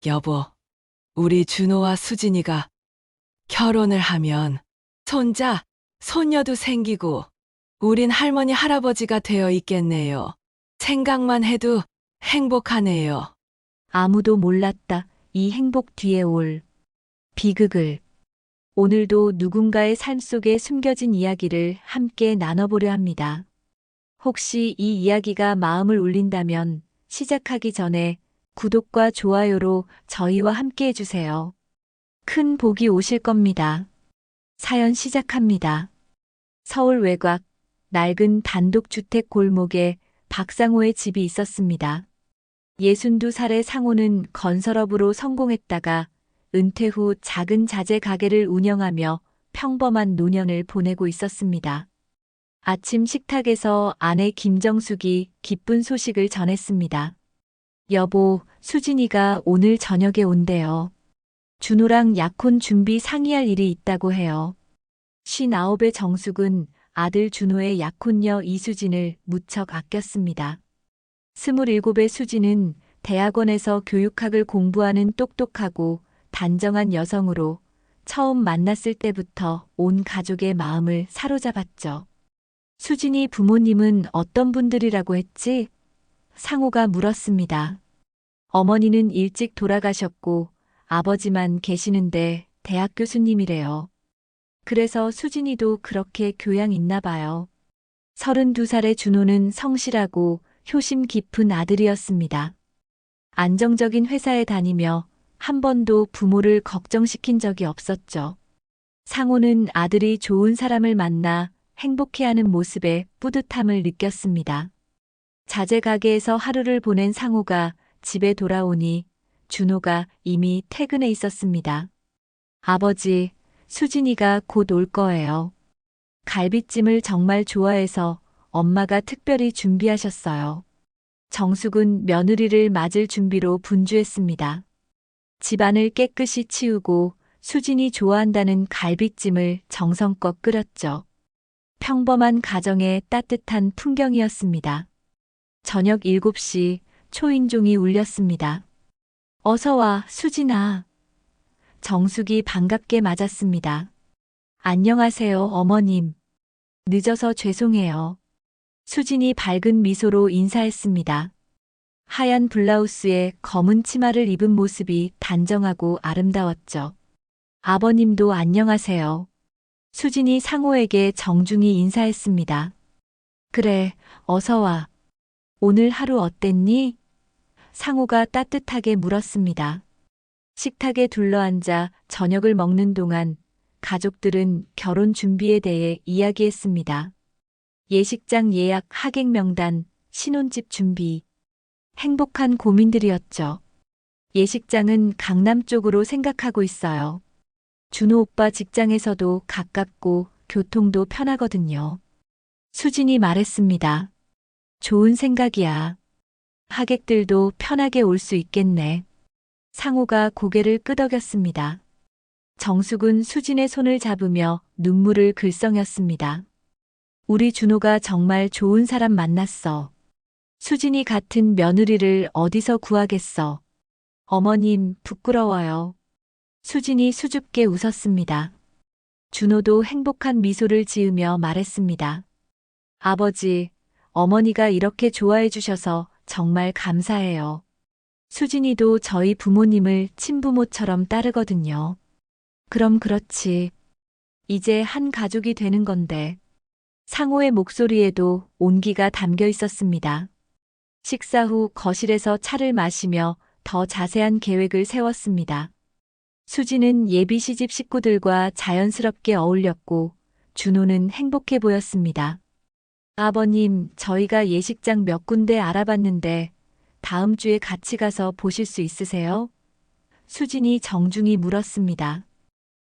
여보, 우리 준호와 수진이가 결혼을 하면 손자, 손녀도 생기고 우린 할머니, 할아버지가 되어 있겠네요. 생각만 해도 행복하네요. 아무도 몰랐다. 이 행복 뒤에 올 비극을. 오늘도 누군가의 삶 속에 숨겨진 이야기를 함께 나눠보려 합니다. 혹시 이 이야기가 마음을 울린다면 시작하기 전에 구독과 좋아요로 저희와 함께 해주세요. 큰 복이 오실 겁니다. 사연 시작합니다. 서울 외곽 낡은 단독주택 골목에 박상호의 집이 있었습니다. 62살의 상호는 건설업으로 성공했다가 은퇴 후 작은 자재 가게를 운영하며 평범한 노년을 보내고 있었습니다. 아침 식탁에서 아내 김정숙이 기쁜 소식을 전했습니다. 여보, 수진이가 오늘 저녁에 온대요. 준호랑 약혼 준비 상의할 일이 있다고 해요. 59의 정숙은 아들 준호의 약혼녀 이수진을 무척 아꼈습니다. 27의 수진은 대학원에서 교육학을 공부하는 똑똑하고 단정한 여성으로 처음 만났을 때부터 온 가족의 마음을 사로잡았죠. 수진이 부모님은 어떤 분들이라고 했지? 상호가 물었습니다. 어머니는 일찍 돌아가셨고 아버지만 계시는데 대학 교수님이래요. 그래서 수진이도 그렇게 교양 있나 봐요. 32살의 준호는 성실하고 효심 깊은 아들이었습니다. 안정적인 회사에 다니며 한 번도 부모를 걱정시킨 적이 없었죠. 상호는 아들이 좋은 사람을 만나 행복해하는 모습에 뿌듯함을 느꼈습니다. 자재 가게에서 하루를 보낸 상호가 집에 돌아오니 준호가 이미 퇴근해 있었습니다. 아버지, 수진이가 곧 올 거예요. 갈비찜을 정말 좋아해서 엄마가 특별히 준비하셨어요. 정숙은 며느리를 맞을 준비로 분주했습니다. 집안을 깨끗이 치우고 수진이 좋아한다는 갈비찜을 정성껏 끓였죠. 평범한 가정의 따뜻한 풍경이었습니다. 저녁 7시 초인종이 울렸습니다. 어서 와, 수진아. 정숙이 반갑게 맞았습니다. 안녕하세요, 어머님. 늦어서 죄송해요. 수진이 밝은 미소로 인사했습니다. 하얀 블라우스에 검은 치마를 입은 모습이 단정하고 아름다웠죠. 아버님도 안녕하세요. 수진이 상호에게 정중히 인사했습니다. 그래, 어서 와. 오늘 하루 어땠니? 상호가 따뜻하게 물었습니다. 식탁에 둘러앉아 저녁을 먹는 동안 가족들은 결혼 준비에 대해 이야기했습니다. 예식장 예약, 하객 명단, 신혼집 준비. 행복한 고민들이었죠. 예식장은 강남 쪽으로 생각하고 있어요. 준호 오빠 직장에서도 가깝고 교통도 편하거든요. 수진이 말했습니다. 좋은 생각이야. 하객들도 편하게 올 수 있겠네. 상호가 고개를 끄덕였습니다. 정숙은 수진의 손을 잡으며 눈물을 글썽였습니다. 우리 준호가 정말 좋은 사람 만났어. 수진이 같은 며느리를 어디서 구하겠어. 어머님, 부끄러워요. 수진이 수줍게 웃었습니다. 준호도 행복한 미소를 지으며 말했습니다. 아버지, 어머니가 이렇게 좋아해 주셔서 정말 감사해요. 수진이도 저희 부모님을 친부모처럼 따르거든요. 그럼 그렇지. 이제 한 가족이 되는 건데. 상호의 목소리에도 온기가 담겨 있었습니다. 식사 후 거실에서 차를 마시며 더 자세한 계획을 세웠습니다. 수지는 예비 시집 식구들과 자연스럽게 어울렸고 준호는 행복해 보였습니다. 아버님, 저희가 예식장 몇 군데 알아봤는데 다음 주에 같이 가서 보실 수 있으세요? 수진이 정중히 물었습니다.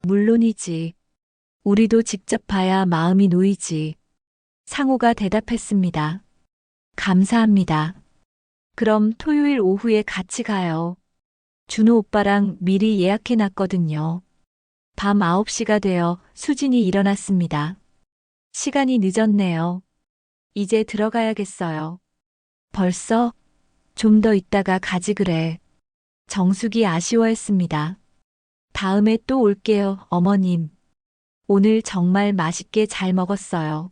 물론이지. 우리도 직접 봐야 마음이 놓이지. 상호가 대답했습니다. 감사합니다. 그럼 토요일 오후에 같이 가요. 준호 오빠랑 미리 예약해 놨거든요. 밤 9시가 되어 수진이 일어났습니다. 시간이 늦었네요. 이제 들어가야겠어요. 벌써? 좀 더 있다가 가지 그래. 정숙이 아쉬워했습니다. 다음에 또 올게요, 어머님. 오늘 정말 맛있게 잘 먹었어요.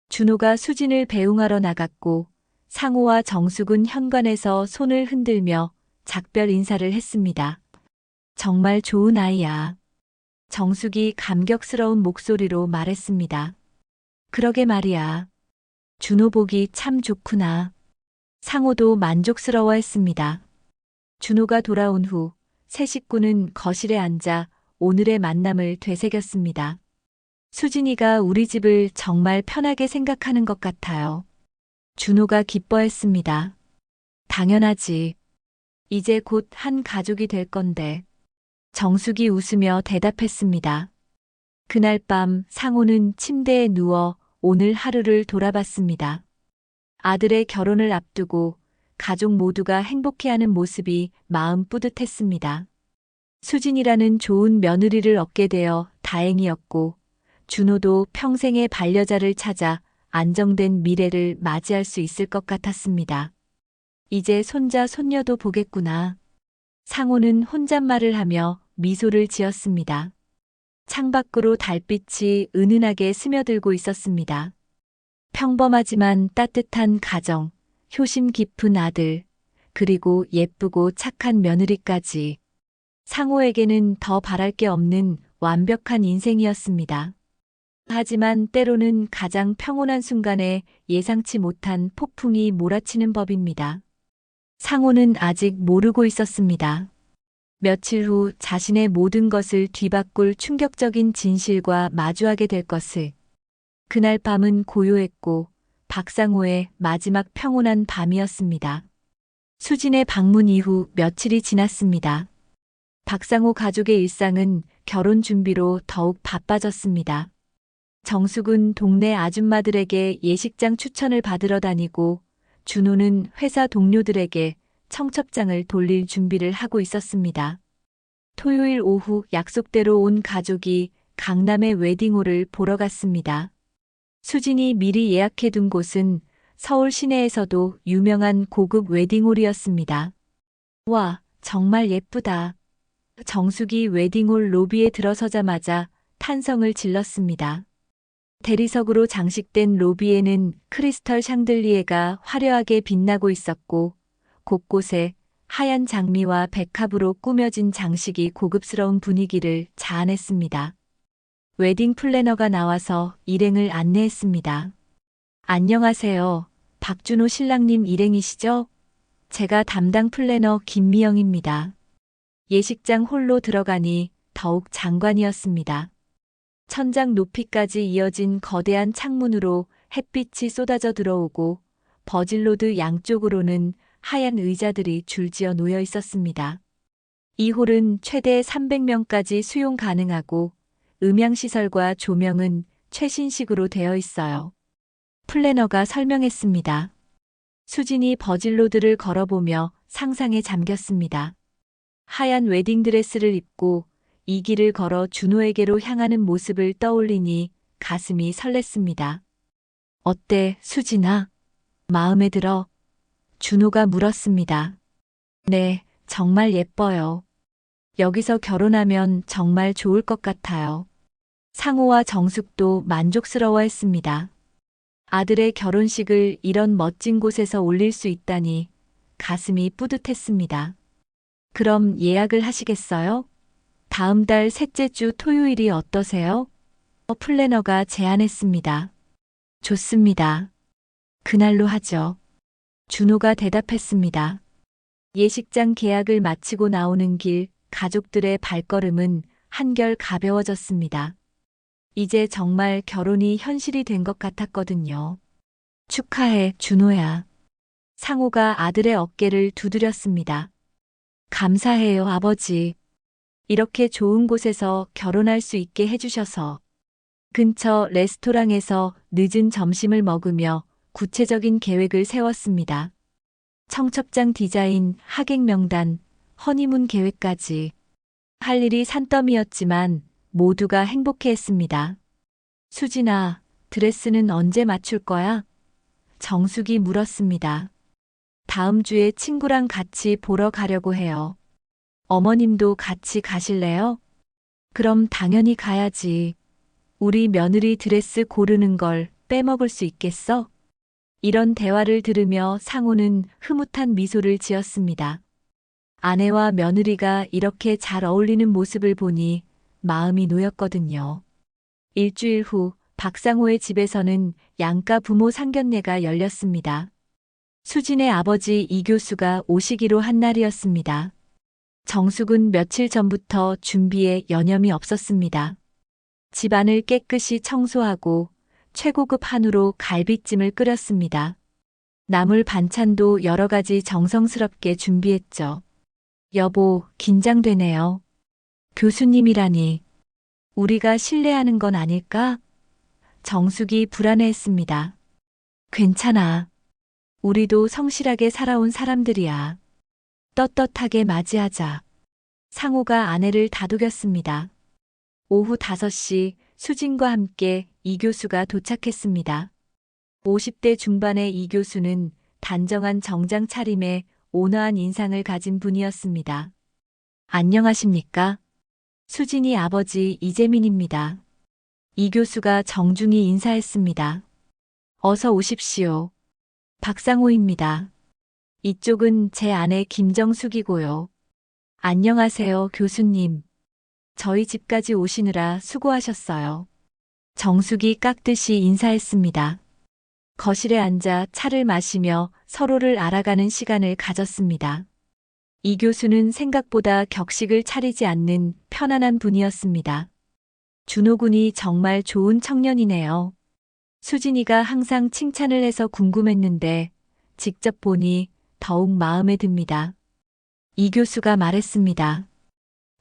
준호가 수진을 배웅하러 나갔고 상호와 정숙은 현관에서 손을 흔들며 작별 인사를 했습니다. 정말 좋은 아이야. 정숙이 감격스러운 목소리로 말했습니다. 그러게 말이야. 준호 보기 참 좋구나. 상호도 만족스러워했습니다. 준호가 돌아온 후 세 식구는 거실에 앉아 오늘의 만남을 되새겼습니다. 수진이가 우리 집을 정말 편하게 생각하는 것 같아요. 준호가 기뻐했습니다. 당연하지. 이제 곧 한 가족이 될 건데. 정숙이 웃으며 대답했습니다. 그날 밤 상호는 침대에 누워 오늘 하루를 돌아봤습니다. 아들의 결혼을 앞두고 가족 모두가 행복해하는 모습이 마음 뿌듯했습니다. 수진이라는 좋은 며느리를 얻게 되어 다행이었고 준호도 평생의 반려자를 찾아 안정된 미래를 맞이할 수 있을 것 같았습니다. 이제 손자 손녀도 보겠구나. 상호는 혼잣말을 하며 미소를 지었습니다. 창밖으로 달빛이 은은하게 스며들고 있었습니다. 평범하지만 따뜻한 가정, 효심 깊은 아들, 그리고 예쁘고 착한 며느리까지. 상호에게는 더 바랄 게 없는 완벽한 인생이었습니다. 하지만 때로는 가장 평온한 순간에 예상치 못한 폭풍이 몰아치는 법입니다. 상호는 아직 모르고 있었습니다. 며칠 후 자신의 모든 것을 뒤바꿀 충격적인 진실과 마주하게 될 것을. 그날 밤은 고요했고 박상호의 마지막 평온한 밤이었습니다. 수진의 방문 이후 며칠이 지났습니다. 박상호 가족의 일상은 결혼 준비로 더욱 바빠졌습니다. 정숙은 동네 아줌마들에게 예식장 추천을 받으러 다니고 준호는 회사 동료들에게 청첩장을 돌릴 준비를 하고 있었습니다. 토요일 오후 약속대로 온 가족이 강남의 웨딩홀을 보러 갔습니다. 수진이 미리 예약해둔 곳은 서울 시내에서도 유명한 고급 웨딩홀이었습니다. 와, 정말 예쁘다. 정숙이 웨딩홀 로비에 들어서자마자 탄성을 질렀습니다. 대리석으로 장식된 로비에는 크리스털 샹들리에가 화려하게 빛나고 있었고 곳곳에 하얀 장미와 백합으로 꾸며진 장식이 고급스러운 분위기를 자아냈습니다. 웨딩 플래너가 나와서 일행을 안내했습니다. 안녕하세요. 박준호 신랑님 일행이시죠? 제가 담당 플래너 김미영입니다. 예식장 홀로 들어가니 더욱 장관이었습니다. 천장 높이까지 이어진 거대한 창문으로 햇빛이 쏟아져 들어오고 버질로드 양쪽으로는 하얀 의자들이 줄지어 놓여 있었습니다. 이 홀은 최대 300명까지 수용 가능하고 음향시설과 조명은 최신식으로 되어 있어요. 플래너가 설명했습니다. 수진이 버질로드를 걸어보며 상상에 잠겼습니다. 하얀 웨딩드레스를 입고 이 길을 걸어 준호에게로 향하는 모습을 떠올리니 가슴이 설렜습니다. 어때, 수진아? 마음에 들어? 준호가 물었습니다. 네, 정말 예뻐요. 여기서 결혼하면 정말 좋을 것 같아요. 상호와 정숙도 만족스러워했습니다. 아들의 결혼식을 이런 멋진 곳에서 올릴 수 있다니 가슴이 뿌듯했습니다. 그럼 예약을 하시겠어요? 다음 달 셋째 주 토요일이 어떠세요? 플래너가 제안했습니다. 좋습니다. 그날로 하죠. 준호가 대답했습니다. 예식장 계약을 마치고 나오는 길 가족들의 발걸음은 한결 가벼워졌습니다. 이제 정말 결혼이 현실이 된 것 같았거든요. 축하해, 준호야. 상호가 아들의 어깨를 두드렸습니다. 감사해요, 아버지. 이렇게 좋은 곳에서 결혼할 수 있게 해주셔서. 근처 레스토랑에서 늦은 점심을 먹으며 구체적인 계획을 세웠습니다. 청첩장 디자인, 하객 명단, 허니문 계획까지. 할 일이 산더미였지만 모두가 행복해했습니다. 수진아, 드레스는 언제 맞출 거야? 정숙이 물었습니다. 다음 주에 친구랑 같이 보러 가려고 해요. 어머님도 같이 가실래요? 그럼 당연히 가야지. 우리 며느리 드레스 고르는 걸 빼먹을 수 있겠어? 이런 대화를 들으며 상우는 흐뭇한 미소를 지었습니다. 아내와 며느리가 이렇게 잘 어울리는 모습을 보니 마음이 놓였거든요. 일주일 후 박상호의 집에서는 양가 부모 상견례가 열렸습니다. 수진의 아버지 이 교수가 오시기로 한 날이었습니다. 정숙은 며칠 전부터 준비에 여념이 없었습니다. 집안을 깨끗이 청소하고 최고급 한우로 갈비찜을 끓였습니다. 나물 반찬도 여러 가지 정성스럽게 준비했죠. 여보, 긴장되네요. 교수님이라니. 우리가 신뢰하는 건 아닐까? 정숙이 불안해했습니다. 괜찮아. 우리도 성실하게 살아온 사람들이야. 떳떳하게 맞이하자. 상호가 아내를 다독였습니다. 오후 5시 수진과 함께 이 교수가 도착했습니다. 50대 중반의 이 교수는 단정한 정장 차림에 온화한 인상을 가진 분이었습니다. 안녕하십니까? 수진이 아버지 이재민입니다. 이 교수가 정중히 인사했습니다. 어서 오십시오. 박상호입니다. 이쪽은 제 아내 김정숙이고요. 안녕하세요, 교수님. 저희 집까지 오시느라 수고하셨어요. 정숙이 깍듯이 인사했습니다. 거실에 앉아 차를 마시며 서로를 알아가는 시간을 가졌습니다. 이 교수는 생각보다 격식을 차리지 않는 편안한 분이었습니다. 준호 군이 정말 좋은 청년이네요. 수진이가 항상 칭찬을 해서 궁금했는데 직접 보니 더욱 마음에 듭니다. 이 교수가 말했습니다.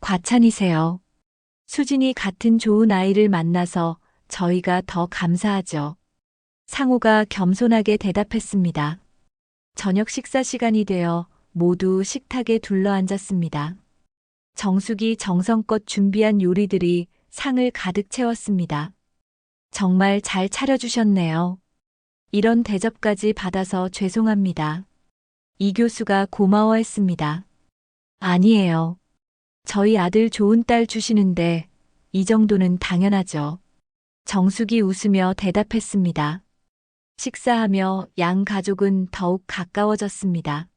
과찬이세요. 수진이 같은 좋은 아이를 만나서 저희가 더 감사하죠. 상우가 겸손하게 대답했습니다. 저녁 식사 시간이 되어 모두 식탁에 둘러앉았습니다. 정숙이 정성껏 준비한 요리들이 상을 가득 채웠습니다. 정말 잘 차려주셨네요. 이런 대접까지 받아서 죄송합니다. 이 교수가 고마워했습니다. 아니에요. 저희 아들 좋은 딸 주시는데 이 정도는 당연하죠. 정숙이 웃으며 대답했습니다. 식사하며 양 가족은 더욱 가까워졌습니다.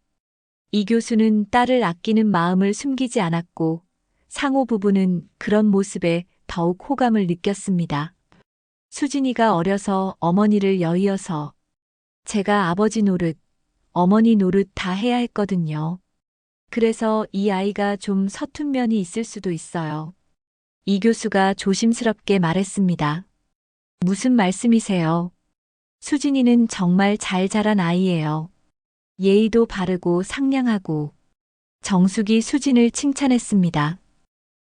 이 교수는 딸을 아끼는 마음을 숨기지 않았고 상호 부부는 그런 모습에 더욱 호감을 느꼈습니다. 수진이가 어려서 어머니를 여의어서 제가 아버지 노릇, 어머니 노릇 다 해야 했거든요. 그래서 이 아이가 좀 서툰 면이 있을 수도 있어요. 이 교수가 조심스럽게 말했습니다. 무슨 말씀이세요? 수진이는 정말 잘 자란 아이예요. 예의도 바르고 상냥하고. 정숙이 수진을 칭찬했습니다.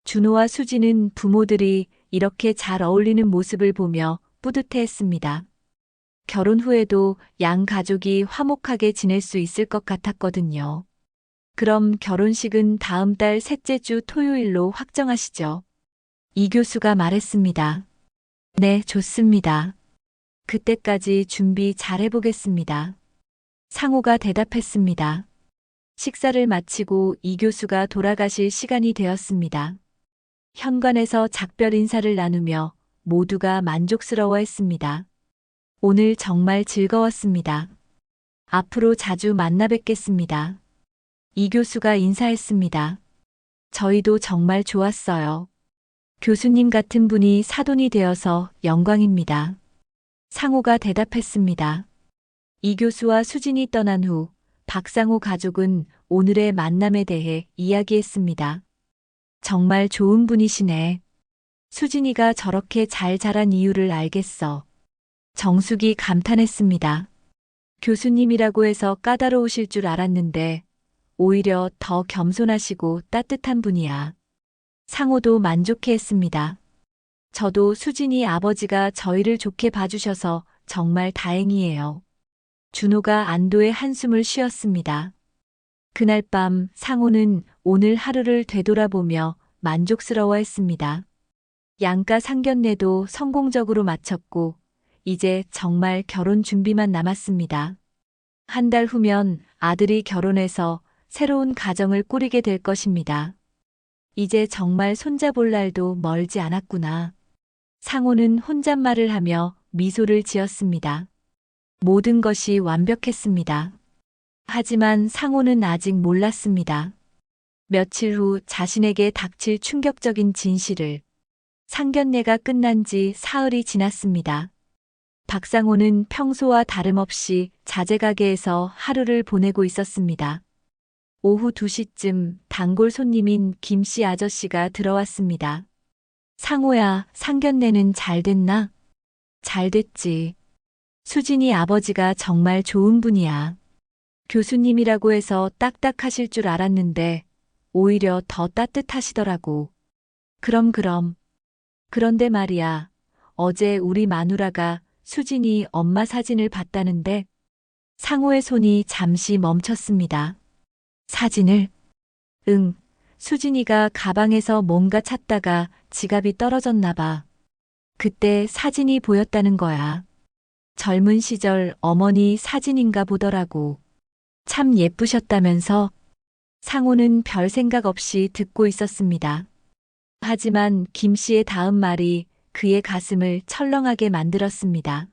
준호와 수진은 부모들이 이렇게 잘 어울리는 모습을 보며 뿌듯해했습니다. 결혼 후에도 양 가족이 화목하게 지낼 수 있을 것 같았거든요. 그럼 결혼식은 다음 달 셋째 주 토요일로 확정하시죠. 이 교수가 말했습니다. 네, 좋습니다. 그때까지 준비 잘 해보겠습니다. 상호가 대답했습니다. 식사를 마치고 이 교수가 돌아가실 시간이 되었습니다. 현관에서 작별 인사를 나누며 모두가 만족스러워했습니다. 오늘 정말 즐거웠습니다. 앞으로 자주 만나 뵙겠습니다. 이 교수가 인사했습니다. 저희도 정말 좋았어요. 교수님 같은 분이 사돈이 되어서 영광입니다. 상호가 대답했습니다. 이 교수와 수진이 떠난 후 박상호 가족은 오늘의 만남에 대해 이야기했습니다. 정말 좋은 분이시네. 수진이가 저렇게 잘 자란 이유를 알겠어. 정숙이 감탄했습니다. 교수님이라고 해서 까다로우실 줄 알았는데 오히려 더 겸손하시고 따뜻한 분이야. 상호도 만족해했습니다. 저도 수진이 아버지가 저희를 좋게 봐주셔서 정말 다행이에요. 준호가 안도의 한숨을 쉬었습니다. 그날 밤 상호는 오늘 하루를 되돌아보며 만족스러워했습니다. 양가 상견례도 성공적으로 마쳤고 이제 정말 결혼 준비만 남았습니다. 한 달 후면 아들이 결혼해서 새로운 가정을 꾸리게 될 것입니다. 이제 정말 손자볼 날도 멀지 않았구나. 상호는 혼잣말을 하며 미소를 지었습니다. 모든 것이 완벽했습니다. 하지만 상호는 아직 몰랐습니다. 며칠 후 자신에게 닥칠 충격적인 진실을. 상견례가 끝난 지 사흘이 지났습니다. 박상호는 평소와 다름없이 자재가게에서 하루를 보내고 있었습니다. 오후 2시쯤 단골 손님인 김씨 아저씨가 들어왔습니다. 상호야, 상견례는 잘 됐나? 잘 됐지. 수진이 아버지가 정말 좋은 분이야. 교수님이라고 해서 딱딱하실 줄 알았는데 오히려 더 따뜻하시더라고. 그럼. 그런데 말이야, 어제 우리 마누라가 수진이 엄마 사진을 봤다는데. 상호의 손이 잠시 멈췄습니다. 사진을? 응, 수진이가 가방에서 뭔가 찾다가 지갑이 떨어졌나 봐. 그때 사진이 보였다는 거야. 젊은 시절 어머니 사진인가 보더라고. 참 예쁘셨다면서. 상호는 별 생각 없이 듣고 있었습니다. 하지만 김 씨의 다음 말이 그의 가슴을 철렁하게 만들었습니다.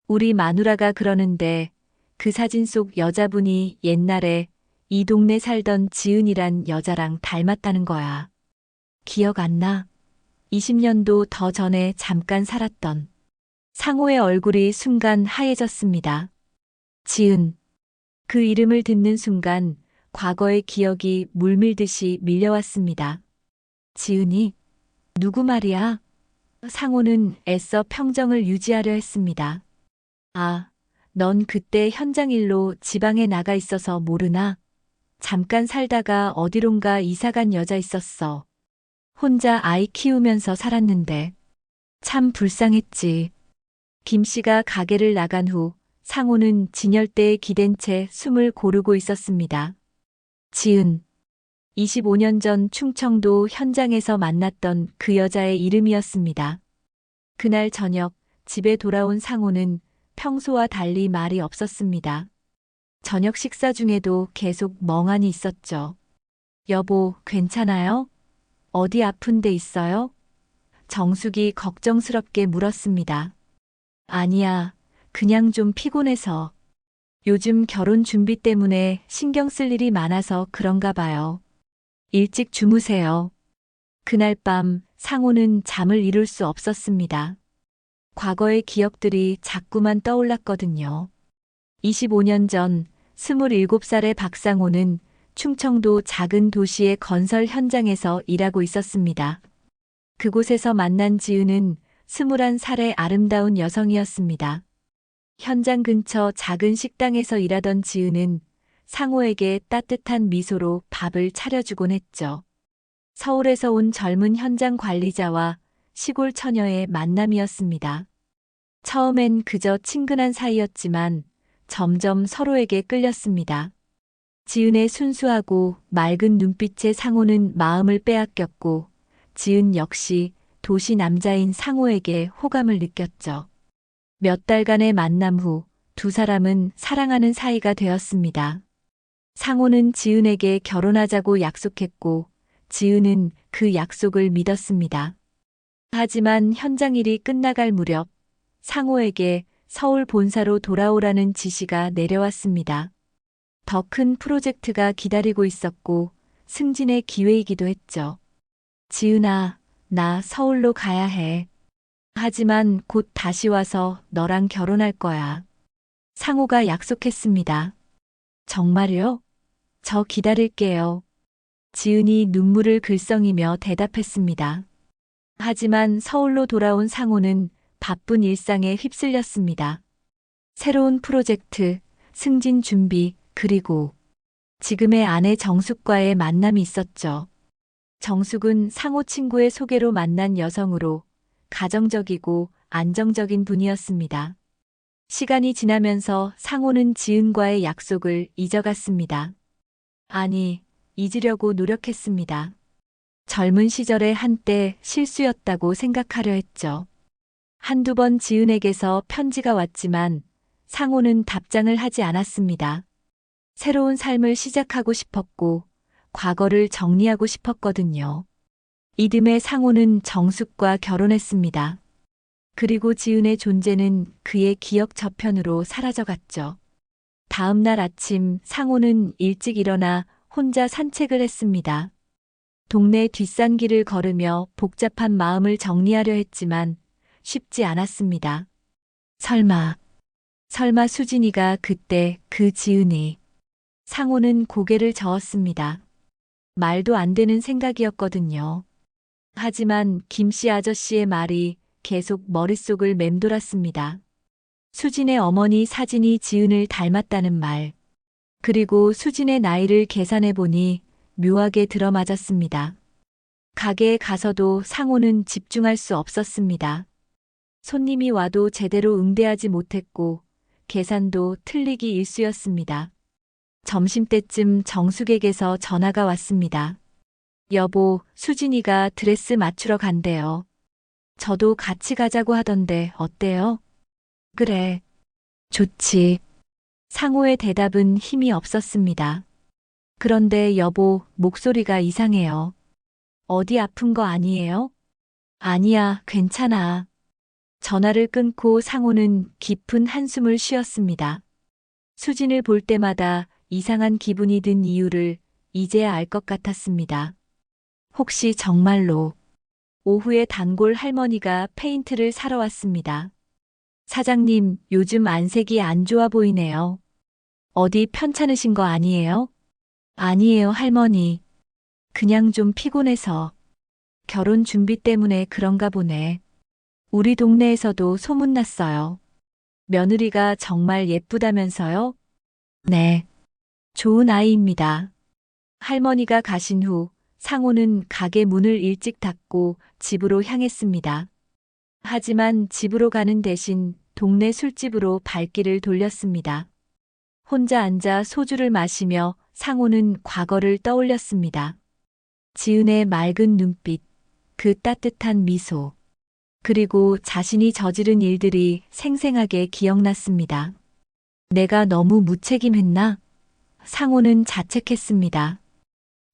우리 마누라가 그러는데 그 사진 속 여자분이 옛날에 이 동네 살던 지은이란 여자랑 닮았다는 거야. 기억 안 나? 20년도 더 전에 잠깐 살았던. 상호의 얼굴이 순간 하얘졌습니다. 지은. 그 이름을 듣는 순간 과거의 기억이 물밀듯이 밀려왔습니다. 지은이? 누구 말이야? 상호는 애써 평정을 유지하려 했습니다. 아, 넌 그때 현장 일로 지방에 나가 있어서 모르나? 잠깐 살다가 어디론가 이사간 여자 있었어. 혼자 아이 키우면서 살았는데. 참 불쌍했지. 김 씨가 가게를 나간 후 상호는 진열대에 기댄 채 숨을 고르고 있었습니다. 지은. 25년 전 충청도 현장에서 만났던 그 여자의 이름이었습니다. 그날 저녁 집에 돌아온 상호는 평소와 달리 말이 없었습니다. 저녁 식사 중에도 계속 멍하니 있었죠. 여보, 괜찮아요? 어디 아픈 데 있어요? 정숙이 걱정스럽게 물었습니다. 아니야, 그냥 좀 피곤해서. 요즘 결혼 준비 때문에 신경 쓸 일이 많아서 그런가 봐요. 일찍 주무세요. 그날 밤 상호는 잠을 이룰 수 없었습니다. 과거의 기억들이 자꾸만 떠올랐거든요. 25년 전 27살의 박상호는 충청도 작은 도시의 건설 현장에서 일하고 있었습니다. 그곳에서 만난 지은은 21살의 아름다운 여성이었습니다. 현장 근처 작은 식당에서 일하던 지은은 상호에게 따뜻한 미소로 밥을 차려주곤 했죠. 서울에서 온 젊은 현장 관리자와 시골 처녀의 만남이었습니다. 처음엔 그저 친근한 사이였지만 점점 서로에게 끌렸습니다. 지은의 순수하고 맑은 눈빛에 상호는 마음을 빼앗겼고 지은 역시 도시 남자인 상호에게 호감을 느꼈죠. 몇 달간의 만남 후 두 사람은 사랑하는 사이가 되었습니다. 상호는 지은에게 결혼하자고 약속했고 지은은 그 약속을 믿었습니다. 하지만 현장 일이 끝나갈 무렵 상호에게 서울 본사로 돌아오라는 지시가 내려왔습니다. 더 큰 프로젝트가 기다리고 있었고 승진의 기회이기도 했죠. 지은아, 나 서울로 가야 해. 하지만 곧 다시 와서 너랑 결혼할 거야. 상호가 약속했습니다. 정말요? 저 기다릴게요. 지은이 눈물을 글썽이며 대답했습니다. 하지만 서울로 돌아온 상호는 바쁜 일상에 휩쓸렸습니다. 새로운 프로젝트, 승진 준비, 그리고 지금의 아내 정숙과의 만남이 있었죠. 정숙은 상호 친구의 소개로 만난 여성으로 가정적이고 안정적인 분이었습니다. 시간이 지나면서 상호는 지은과의 약속을 잊어갔습니다. 아니, 잊으려고 노력했습니다. 젊은 시절에 한때 실수였다고 생각하려 했죠. 한두 번 지은에게서 편지가 왔지만 상호는 답장을 하지 않았습니다. 새로운 삶을 시작하고 싶었고 과거를 정리하고 싶었거든요. 이듬해 상호는 정숙과 결혼했습니다. 그리고 지은의 존재는 그의 기억 저편으로 사라져갔죠. 다음 날 아침 상호는 일찍 일어나 혼자 산책을 했습니다. 동네 뒷산길을 걸으며 복잡한 마음을 정리하려 했지만 쉽지 않았습니다. 설마, 설마 수진이가 그때 그 지은이. 상호는 고개를 저었습니다. 말도 안 되는 생각이었거든요. 하지만 김씨 아저씨의 말이 계속 머릿속을 맴돌았습니다. 수진의 어머니 사진이 지은을 닮았다는 말. 그리고 수진의 나이를 계산해 보니 묘하게 들어맞았습니다. 가게에 가서도 상호는 집중할 수 없었습니다. 손님이 와도 제대로 응대하지 못했고 계산도 틀리기 일쑤였습니다. 점심때쯤 정숙에게서 전화가 왔습니다. 여보, 수진이가 드레스 맞추러 간대요. 저도 같이 가자고 하던데 어때요? 그래. 좋지. 상호의 대답은 힘이 없었습니다. 그런데 여보, 목소리가 이상해요. 어디 아픈 거 아니에요? 아니야, 괜찮아. 전화를 끊고 상호는 깊은 한숨을 쉬었습니다. 수진을 볼 때마다 이상한 기분이 든 이유를 이제야 알 것 같았습니다. 혹시 정말로 오후에 단골 할머니가 페인트를 사러 왔습니다. 사장님, 요즘 안색이 안 좋아 보이네요. 어디 편찮으신 거 아니에요? 아니에요, 할머니. 그냥 좀 피곤해서. 결혼 준비 때문에 그런가 보네. 우리 동네에서도 소문났어요. 며느리가 정말 예쁘다면서요? 네. 좋은 아이입니다. 할머니가 가신 후 상호는 가게 문을 일찍 닫고 집으로 향했습니다. 하지만 집으로 가는 대신 동네 술집으로 발길을 돌렸습니다. 혼자 앉아 소주를 마시며 상호는 과거를 떠올렸습니다. 지은의 맑은 눈빛, 그 따뜻한 미소, 그리고 자신이 저지른 일들이 생생하게 기억났습니다. 내가 너무 무책임했나? 상호는 자책했습니다.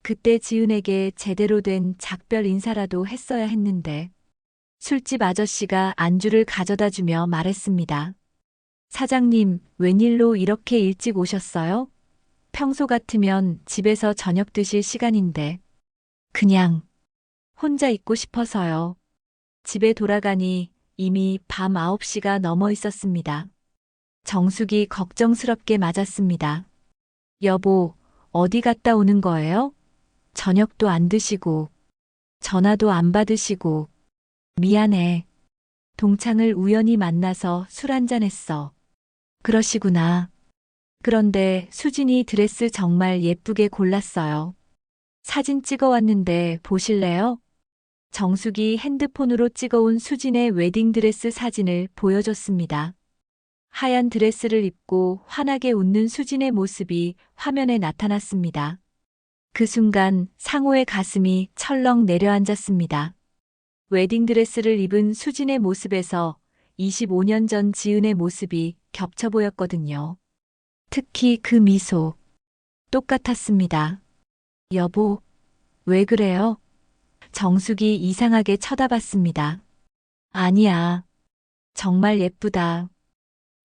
그때 지은에게 제대로 된 작별 인사라도 했어야 했는데. 술집 아저씨가 안주를 가져다 주며 말했습니다. 사장님, 웬일로 이렇게 일찍 오셨어요? 평소 같으면 집에서 저녁 드실 시간인데. 그냥 혼자 있고 싶어서요. 집에 돌아가니 이미 밤 9시가 넘어 있었습니다. 정숙이 걱정스럽게 맞았습니다. 여보, 어디 갔다 오는 거예요? 저녁도 안 드시고, 전화도 안 받으시고, 미안해. 동창을 우연히 만나서 술 한잔 했어. 그러시구나. 그런데 수진이 드레스 정말 예쁘게 골랐어요. 사진 찍어왔는데 보실래요? 정숙이 핸드폰으로 찍어온 수진의 웨딩드레스 사진을 보여줬습니다. 하얀 드레스를 입고 환하게 웃는 수진의 모습이 화면에 나타났습니다. 그 순간 상호의 가슴이 철렁 내려앉았습니다. 웨딩드레스를 입은 수진의 모습에서 25년 전 지은의 모습이 겹쳐 보였거든요. 특히 그 미소. 똑같았습니다. 여보, 왜 그래요? 정숙이 이상하게 쳐다봤습니다. 아니야. 정말 예쁘다.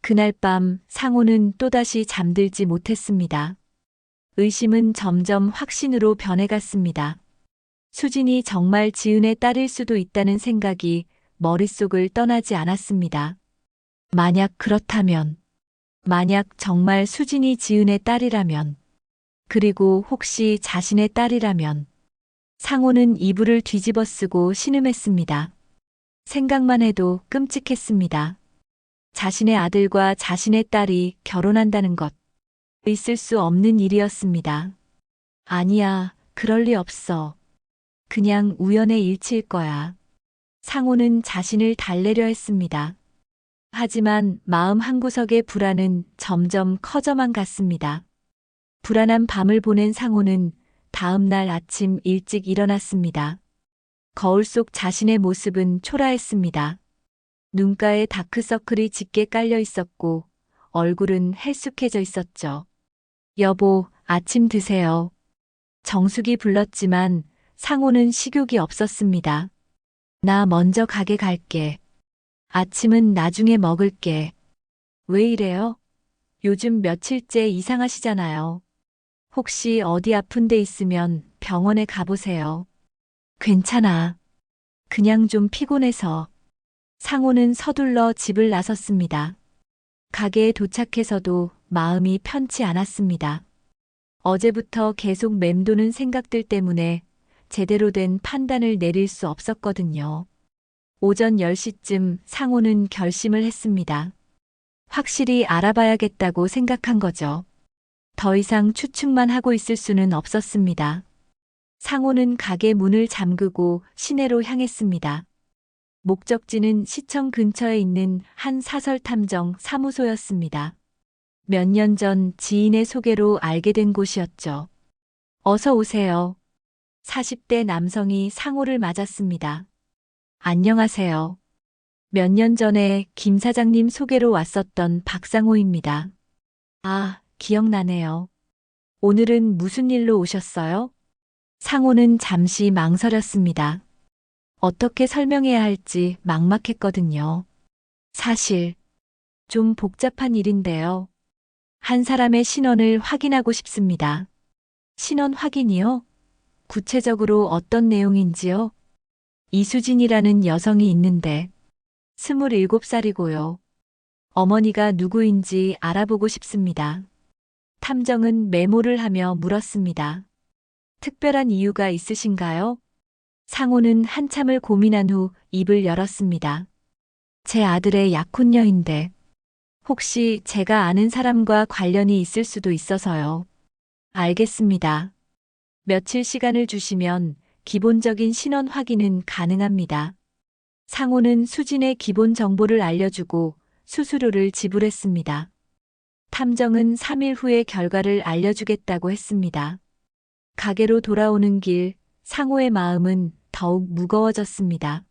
그날 밤 상호는 또다시 잠들지 못했습니다. 의심은 점점 확신으로 변해갔습니다. 수진이 정말 지은의 딸일 수도 있다는 생각이 머릿속을 떠나지 않았습니다. 만약 그렇다면, 만약 정말 수진이 지은의 딸이라면, 그리고 혹시 자신의 딸이라면, 상호는 이불을 뒤집어 쓰고 신음했습니다. 생각만 해도 끔찍했습니다. 자신의 아들과 자신의 딸이 결혼한다는 것. 있을 수 없는 일이었습니다. 아니야, 그럴 리 없어. 그냥 우연의 일치일 거야. 상호는 자신을 달래려 했습니다. 하지만 마음 한구석의 불안은 점점 커져만 갔습니다. 불안한 밤을 보낸 상호는 다음 날 아침 일찍 일어났습니다. 거울 속 자신의 모습은 초라했습니다. 눈가에 다크서클이 짙게 깔려 있었고 얼굴은 헬쑥해져 있었죠. 여보, 아침 드세요. 정숙이 불렀지만 상호는 식욕이 없었습니다. 나 먼저 가게 갈게. 아침은 나중에 먹을게. 왜 이래요? 요즘 며칠째 이상하시잖아요. 혹시 어디 아픈 데 있으면 병원에 가보세요. 괜찮아. 그냥 좀 피곤해서. 상호는 서둘러 집을 나섰습니다. 가게에 도착해서도 마음이 편치 않았습니다. 어제부터 계속 맴도는 생각들 때문에 제대로 된 판단을 내릴 수 없었거든요. 오전 10시쯤 상호는 결심을 했습니다. 확실히 알아봐야겠다고 생각한 거죠. 더 이상 추측만 하고 있을 수는 없었습니다. 상호는 가게 문을 잠그고 시내로 향했습니다. 목적지는 시청 근처에 있는 한 사설탐정 사무소였습니다. 몇 년 전 지인의 소개로 알게 된 곳이었죠. 어서 오세요. 40대 남성이 상호를 맞았습니다. 안녕하세요. 몇 년 전에 김 사장님 소개로 왔었던 박상호입니다. 아, 기억나네요. 오늘은 무슨 일로 오셨어요? 상호는 잠시 망설였습니다. 어떻게 설명해야 할지 막막했거든요. 사실 좀 복잡한 일인데요. 한 사람의 신원을 확인하고 싶습니다. 신원 확인이요? 구체적으로 어떤 내용인지요? 이수진이라는 여성이 있는데 27살이고요. 어머니가 누구인지 알아보고 싶습니다. 탐정은 메모를 하며 물었습니다. 특별한 이유가 있으신가요? 상호는 한참을 고민한 후 입을 열었습니다. 제 아들의 약혼녀인데 혹시 제가 아는 사람과 관련이 있을 수도 있어서요. 알겠습니다. 며칠 시간을 주시면 기본적인 신원 확인은 가능합니다. 상호는 수진의 기본 정보를 알려주고 수수료를 지불했습니다. 탐정은 3일 후에 결과를 알려주겠다고 했습니다. 가게로 돌아오는 길, 상호의 마음은 더욱 무거워졌습니다.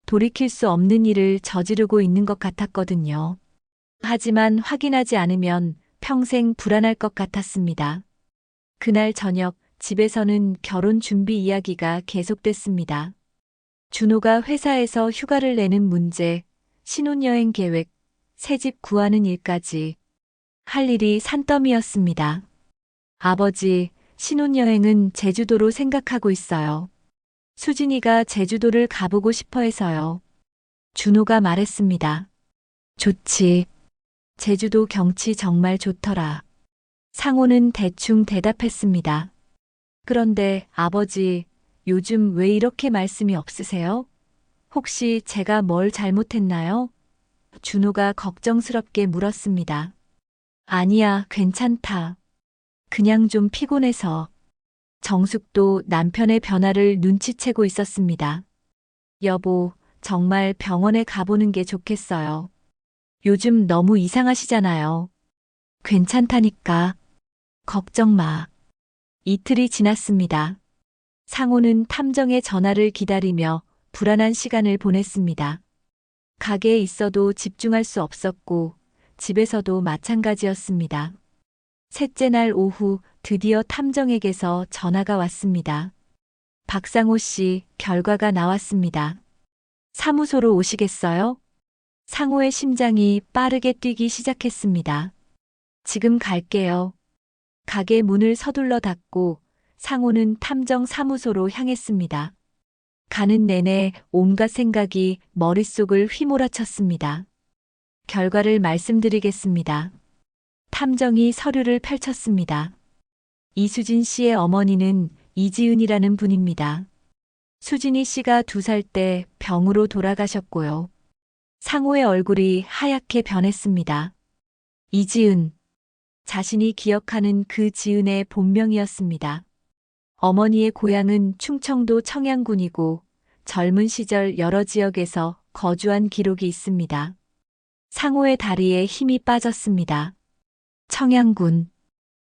돌이킬 수 없는 일을 저지르고 있는 것 같았거든요. 하지만 확인하지 않으면 평생 불안할 것 같았습니다. 그날 저녁 집에서는 결혼 준비 이야기가 계속됐습니다. 준호가 회사에서 휴가를 내는 문제, 신혼여행 계획, 새집 구하는 일까지 할 일이 산더미였습니다. 아버지, 신혼여행은 제주도로 생각하고 있어요. 수진이가 제주도를 가보고 싶어 해서요. 준호가 말했습니다. 좋지. 제주도 경치 정말 좋더라. 상호는 대충 대답했습니다. 그런데 아버지, 요즘 왜 이렇게 말씀이 없으세요? 혹시 제가 뭘 잘못했나요? 준호가 걱정스럽게 물었습니다. 아니야, 괜찮다. 그냥 좀 피곤해서. 정숙도 남편의 변화를 눈치채고 있었습니다. 여보, 정말 병원에 가보는 게 좋겠어요. 요즘 너무 이상하시잖아요. 괜찮다니까. 걱정 마. 이틀이 지났습니다. 상호는 탐정의 전화를 기다리며 불안한 시간을 보냈습니다. 가게에 있어도 집중할 수 없었고 집에서도 마찬가지였습니다. 셋째 날 오후 드디어 탐정에게서 전화가 왔습니다. 박상호 씨, 결과가 나왔습니다. 사무소로 오시겠어요? 상호의 심장이 빠르게 뛰기 시작했습니다. 지금 갈게요. 가게 문을 서둘러 닫고 상호는 탐정 사무소로 향했습니다. 가는 내내 온갖 생각이 머릿속을 휘몰아쳤습니다. 결과를 말씀드리겠습니다. 탐정이 서류를 펼쳤습니다. 이수진 씨의 어머니는 이지은이라는 분입니다. 수진이 씨가 2살 때 병으로 돌아가셨고요. 상호의 얼굴이 하얗게 변했습니다. 이지은. 자신이 기억하는 그 지은의 본명이었습니다. 어머니의 고향은 충청도 청양군이고 젊은 시절 여러 지역에서 거주한 기록이 있습니다. 상호의 다리에 힘이 빠졌습니다. 청양군.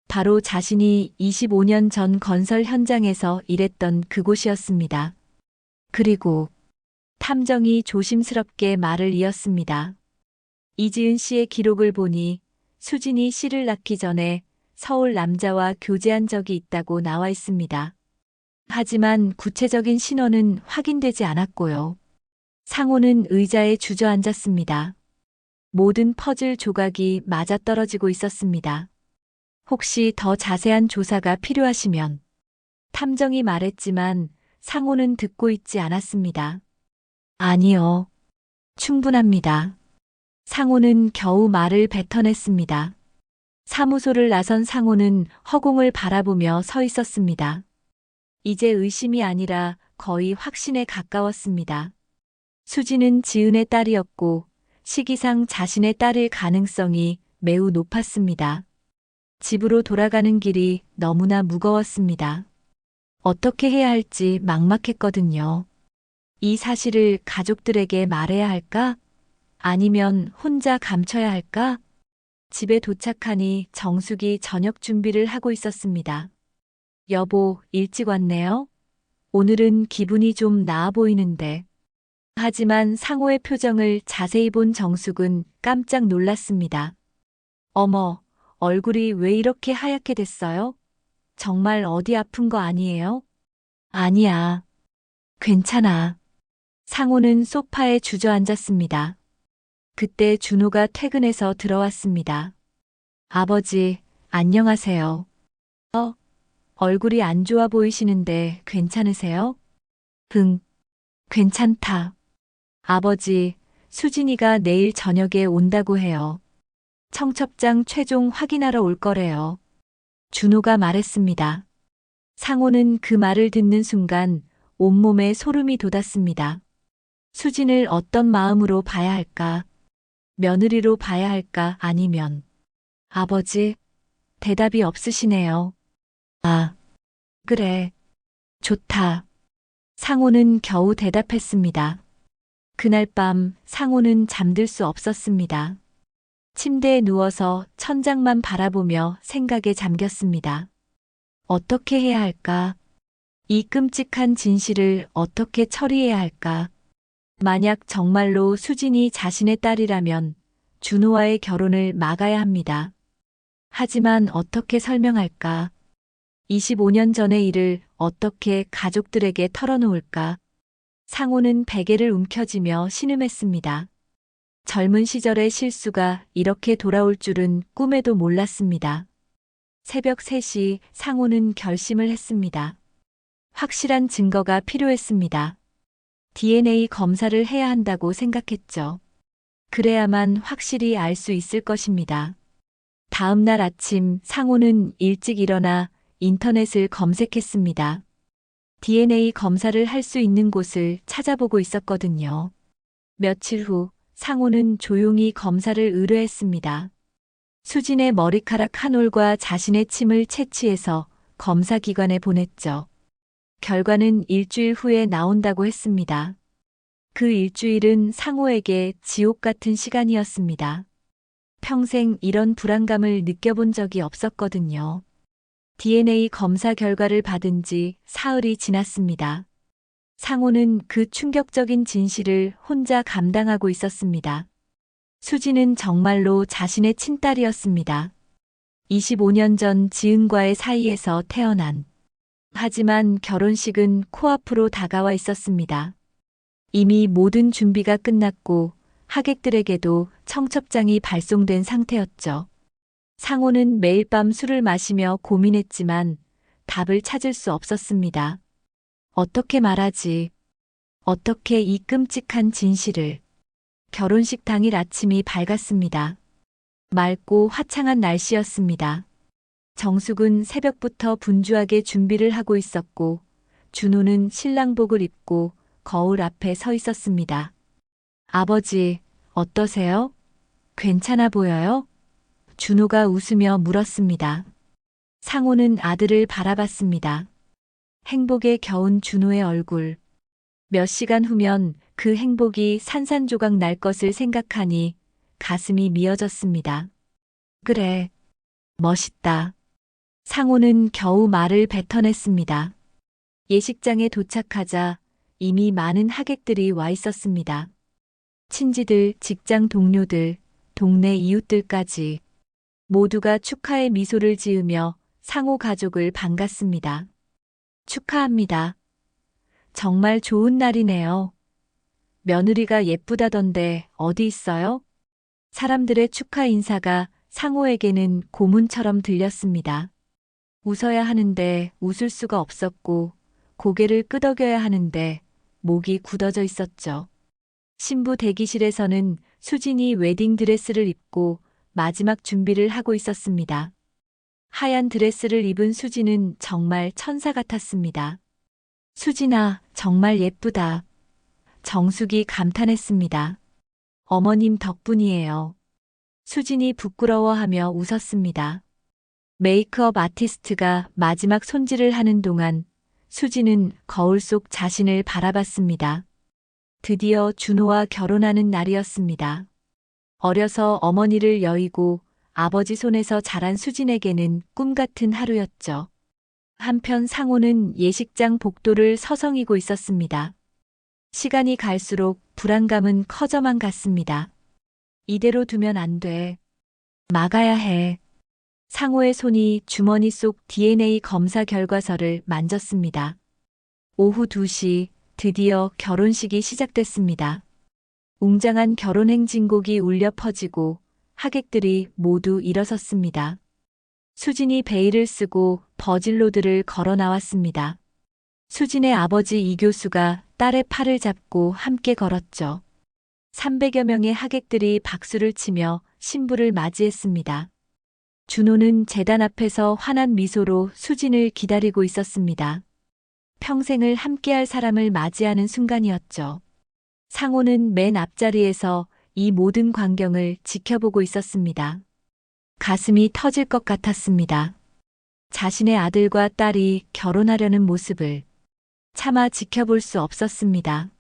바로 자신이 25년 전 건설 현장에서 일했던 그곳이었습니다. 그리고 탐정이 조심스럽게 말을 이었습니다. 이지은 씨의 기록을 보니 수진이 씨를 낳기 전에 서울 남자와 교제한 적이 있다고 나와 있습니다. 하지만 구체적인 신원은 확인되지 않았고요. 상호는 의자에 주저앉았습니다. 모든 퍼즐 조각이 맞아떨어지고 있었습니다. 혹시 더 자세한 조사가 필요하시면 탐정이 말했지만 상호는 듣고 있지 않았습니다. 아니요. 충분합니다. 상호는 겨우 말을 뱉어냈습니다. 사무소를 나선 상호는 허공을 바라보며 서 있었습니다. 이제 의심이 아니라 거의 확신에 가까웠습니다. 수지는 지은의 딸이었고 시기상 자신의 딸일 가능성이 매우 높았습니다. 집으로 돌아가는 길이 너무나 무거웠습니다. 어떻게 해야 할지 막막했거든요. 이 사실을 가족들에게 말해야 할까? 아니면 혼자 감춰야 할까? 집에 도착하니 정숙이 저녁 준비를 하고 있었습니다. 여보, 일찍 왔네요? 오늘은 기분이 좀 나아 보이는데. 하지만 상호의 표정을 자세히 본 정숙은 깜짝 놀랐습니다. 어머, 얼굴이 왜 이렇게 하얗게 됐어요? 정말 어디 아픈 거 아니에요? 아니야. 괜찮아. 상호는 소파에 주저앉았습니다. 그때 준호가 퇴근해서 들어왔습니다. 아버지, 안녕하세요. 얼굴이 안 좋아 보이시는데 괜찮으세요? 응, 괜찮다. 아버지, 수진이가 내일 저녁에 온다고 해요. 청첩장 최종 확인하러 올 거래요. 준호가 말했습니다. 상호는 그 말을 듣는 순간 온몸에 소름이 돋았습니다. 수진을 어떤 마음으로 봐야 할까? 며느리로 봐야 할까? 아니면 아버지, 대답이 없으시네요. 아, 그래. 좋다. 상호는 겨우 대답했습니다. 그날 밤 상호는 잠들 수 없었습니다. 침대에 누워서 천장만 바라보며 생각에 잠겼습니다. 어떻게 해야 할까? 이 끔찍한 진실을 어떻게 처리해야 할까? 만약 정말로 수진이 자신의 딸이라면 준호와의 결혼을 막아야 합니다. 하지만 어떻게 설명할까? 25년 전의 일을 어떻게 가족들에게 털어놓을까? 상호는 베개를 움켜쥐며 신음했습니다. 젊은 시절의 실수가 이렇게 돌아올 줄은 꿈에도 몰랐습니다. 새벽 3시 상호는 결심을 했습니다. 확실한 증거가 필요했습니다. DNA 검사를 해야 한다고 생각했죠. 그래야만 확실히 알 수 있을 것입니다. 다음 날 아침 상호는 일찍 일어나 인터넷을 검색했습니다. DNA 검사를 할 수 있는 곳을 찾아보고 있었거든요. 며칠 후 상호는 조용히 검사를 의뢰했습니다. 수진의 머리카락 한 올과 자신의 침을 채취해서 검사기관에 보냈죠. 결과는 일주일 후에 나온다고 했습니다. 그 일주일은 상호에게 지옥 같은 시간이었습니다. 평생 이런 불안감을 느껴본 적이 없었거든요. DNA 검사 결과를 받은 지 사흘이 지났습니다. 상호는 그 충격적인 진실을 혼자 감당하고 있었습니다. 수지는 정말로 자신의 친딸이었습니다. 25년 전 지은과의 사이에서 태어난. 하지만 결혼식은 코앞으로 다가와 있었습니다. 이미 모든 준비가 끝났고 하객들에게도 청첩장이 발송된 상태였죠. 상호는 매일 밤 술을 마시며 고민했지만 답을 찾을 수 없었습니다. 어떻게 말하지? 어떻게 이 끔찍한 진실을? 결혼식 당일 아침이 밝았습니다. 맑고 화창한 날씨였습니다. 정숙은 새벽부터 분주하게 준비를 하고 있었고 준호는 신랑복을 입고 거울 앞에 서 있었습니다. 아버지, 어떠세요? 괜찮아 보여요? 준호가 웃으며 물었습니다. 상호는 아들을 바라봤습니다. 행복에 겨운 준호의 얼굴. 몇 시간 후면 그 행복이 산산조각 날 것을 생각하니 가슴이 미어졌습니다. 그래, 멋있다. 상호는 겨우 말을 뱉어냈습니다. 예식장에 도착하자 이미 많은 하객들이 와 있었습니다. 친지들, 직장 동료들, 동네 이웃들까지 모두가 축하의 미소를 지으며 상호 가족을 반갔습니다. 축하합니다. 정말 좋은 날이네요. 며느리가 예쁘다던데 어디 있어요? 사람들의 축하 인사가 상호에게는 고문처럼 들렸습니다. 웃어야 하는데 웃을 수가 없었고 고개를 끄덕여야 하는데 목이 굳어져 있었죠. 신부 대기실에서는 수진이 웨딩드레스를 입고 마지막 준비를 하고 있었습니다. 하얀 드레스를 입은 수진은 정말 천사 같았습니다. 수진아, 정말 예쁘다. 정숙이 감탄했습니다. 어머님 덕분이에요. 수진이 부끄러워하며 웃었습니다. 메이크업 아티스트가 마지막 손질을 하는 동안 수진은 거울 속 자신을 바라봤습니다. 드디어 준호와 결혼하는 날이었습니다. 어려서 어머니를 여의고 아버지 손에서 자란 수진에게는 꿈 같은 하루였죠. 한편 상호는 예식장 복도를 서성이고 있었습니다. 시간이 갈수록 불안감은 커져만 갔습니다. 이대로 두면 안 돼. 막아야 해. 상호의 손이 주머니 속 DNA 검사 결과서를 만졌습니다. 오후 2시 드디어 결혼식이 시작됐습니다. 웅장한 결혼 행진곡이 울려 퍼지고 하객들이 모두 일어섰습니다. 수진이 베일을 쓰고 버질로드를 걸어 나왔습니다. 수진의 아버지 이 교수가 딸의 팔을 잡고 함께 걸었죠. 300여 명의 하객들이 박수를 치며 신부를 맞이했습니다. 준호는 제단 앞에서 환한 미소로 수진을 기다리고 있었습니다. 평생을 함께할 사람을 맞이하는 순간이었죠. 상호는 맨 앞자리에서 이 모든 광경을 지켜보고 있었습니다. 가슴이 터질 것 같았습니다. 자신의 아들과 딸이 결혼하려는 모습을 차마 지켜볼 수 없었습니다.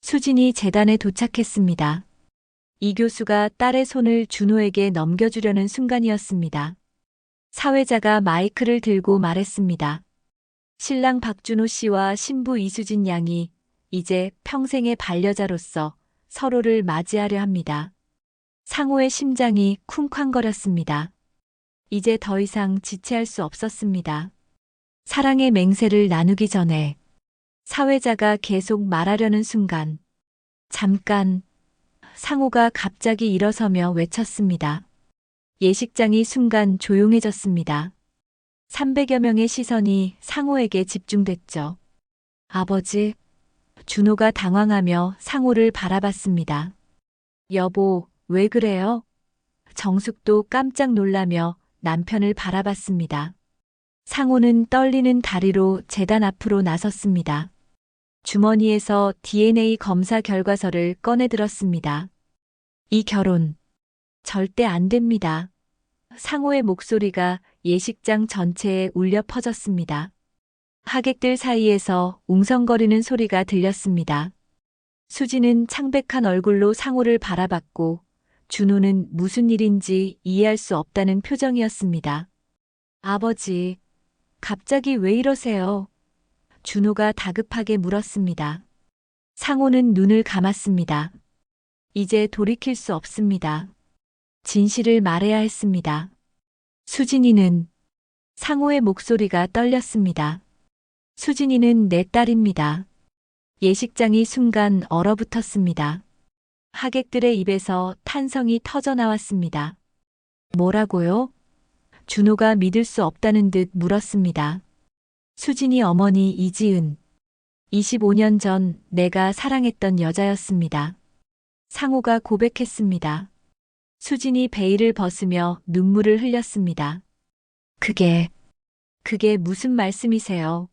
수진이 제단에 도착했습니다. 이 교수가 딸의 손을 준호에게 넘겨주려는 순간이었습니다. 사회자가 마이크를 들고 말했습니다. 신랑 박준호 씨와 신부 이수진 양이 이제 평생의 반려자로서 서로를 맞이하려 합니다. 상호의 심장이 쿵쾅거렸습니다. 이제 더 이상 지체할 수 없었습니다. 사랑의 맹세를 나누기 전에 사회자가 계속 말하려는 순간, 잠깐, 상호가 갑자기 일어서며 외쳤습니다. 예식장이 순간 조용해졌습니다. 300여 명의 시선이 상호에게 집중됐죠. 아버지, 준호가 당황하며 상호를 바라봤습니다. 여보, 왜 그래요? 정숙도 깜짝 놀라며 남편을 바라봤습니다. 상호는 떨리는 다리로 제단 앞으로 나섰습니다. 주머니에서 DNA 검사 결과서를 꺼내 들었습니다. 이 결혼 절대 안 됩니다. 상호의 목소리가 예식장 전체에 울려 퍼졌습니다. 하객들 사이에서 웅성거리는 소리가 들렸습니다. 수지는 창백한 얼굴로 상호를 바라봤고 준호는 무슨 일인지 이해할 수 없다는 표정이었습니다. 아버지, 갑자기 왜 이러세요? 준호가 다급하게 물었습니다. 상호는 눈을 감았습니다. 이제 돌이킬 수 없습니다. 진실을 말해야 했습니다. 수진이는 상호의 목소리가 떨렸습니다. 수진이는 내 딸입니다. 예식장이 순간 얼어붙었습니다. 하객들의 입에서 탄성이 터져 나왔습니다. 뭐라고요? 준호가 믿을 수 없다는 듯 물었습니다. 수진이 어머니 이지은. 25년 전 내가 사랑했던 여자였습니다. 상호가 고백했습니다. 수진이 베일을 벗으며 눈물을 흘렸습니다. 그게 무슨 말씀이세요?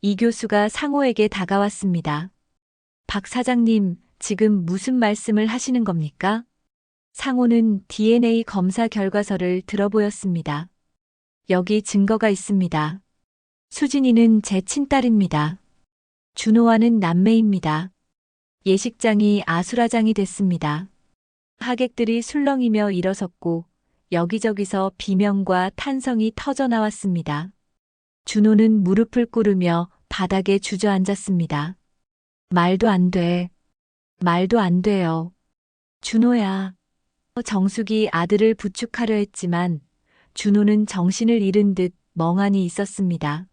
이 교수가 상호에게 다가왔습니다. 박 사장님, 지금 무슨 말씀을 하시는 겁니까? 상호는 DNA 검사 결과서를 들어보였습니다. 여기 증거가 있습니다. 수진이는 제 친딸입니다. 준호와는 남매입니다. 예식장이 아수라장이 됐습니다. 하객들이 술렁이며 일어섰고 여기저기서 비명과 탄성이 터져 나왔습니다. 준호는 무릎을 꿇으며 바닥에 주저앉았습니다. 말도 안 돼. 말도 안 돼요. 준호야. 정숙이 아들을 부축하려 했지만 준호는 정신을 잃은 듯 멍하니 있었습니다.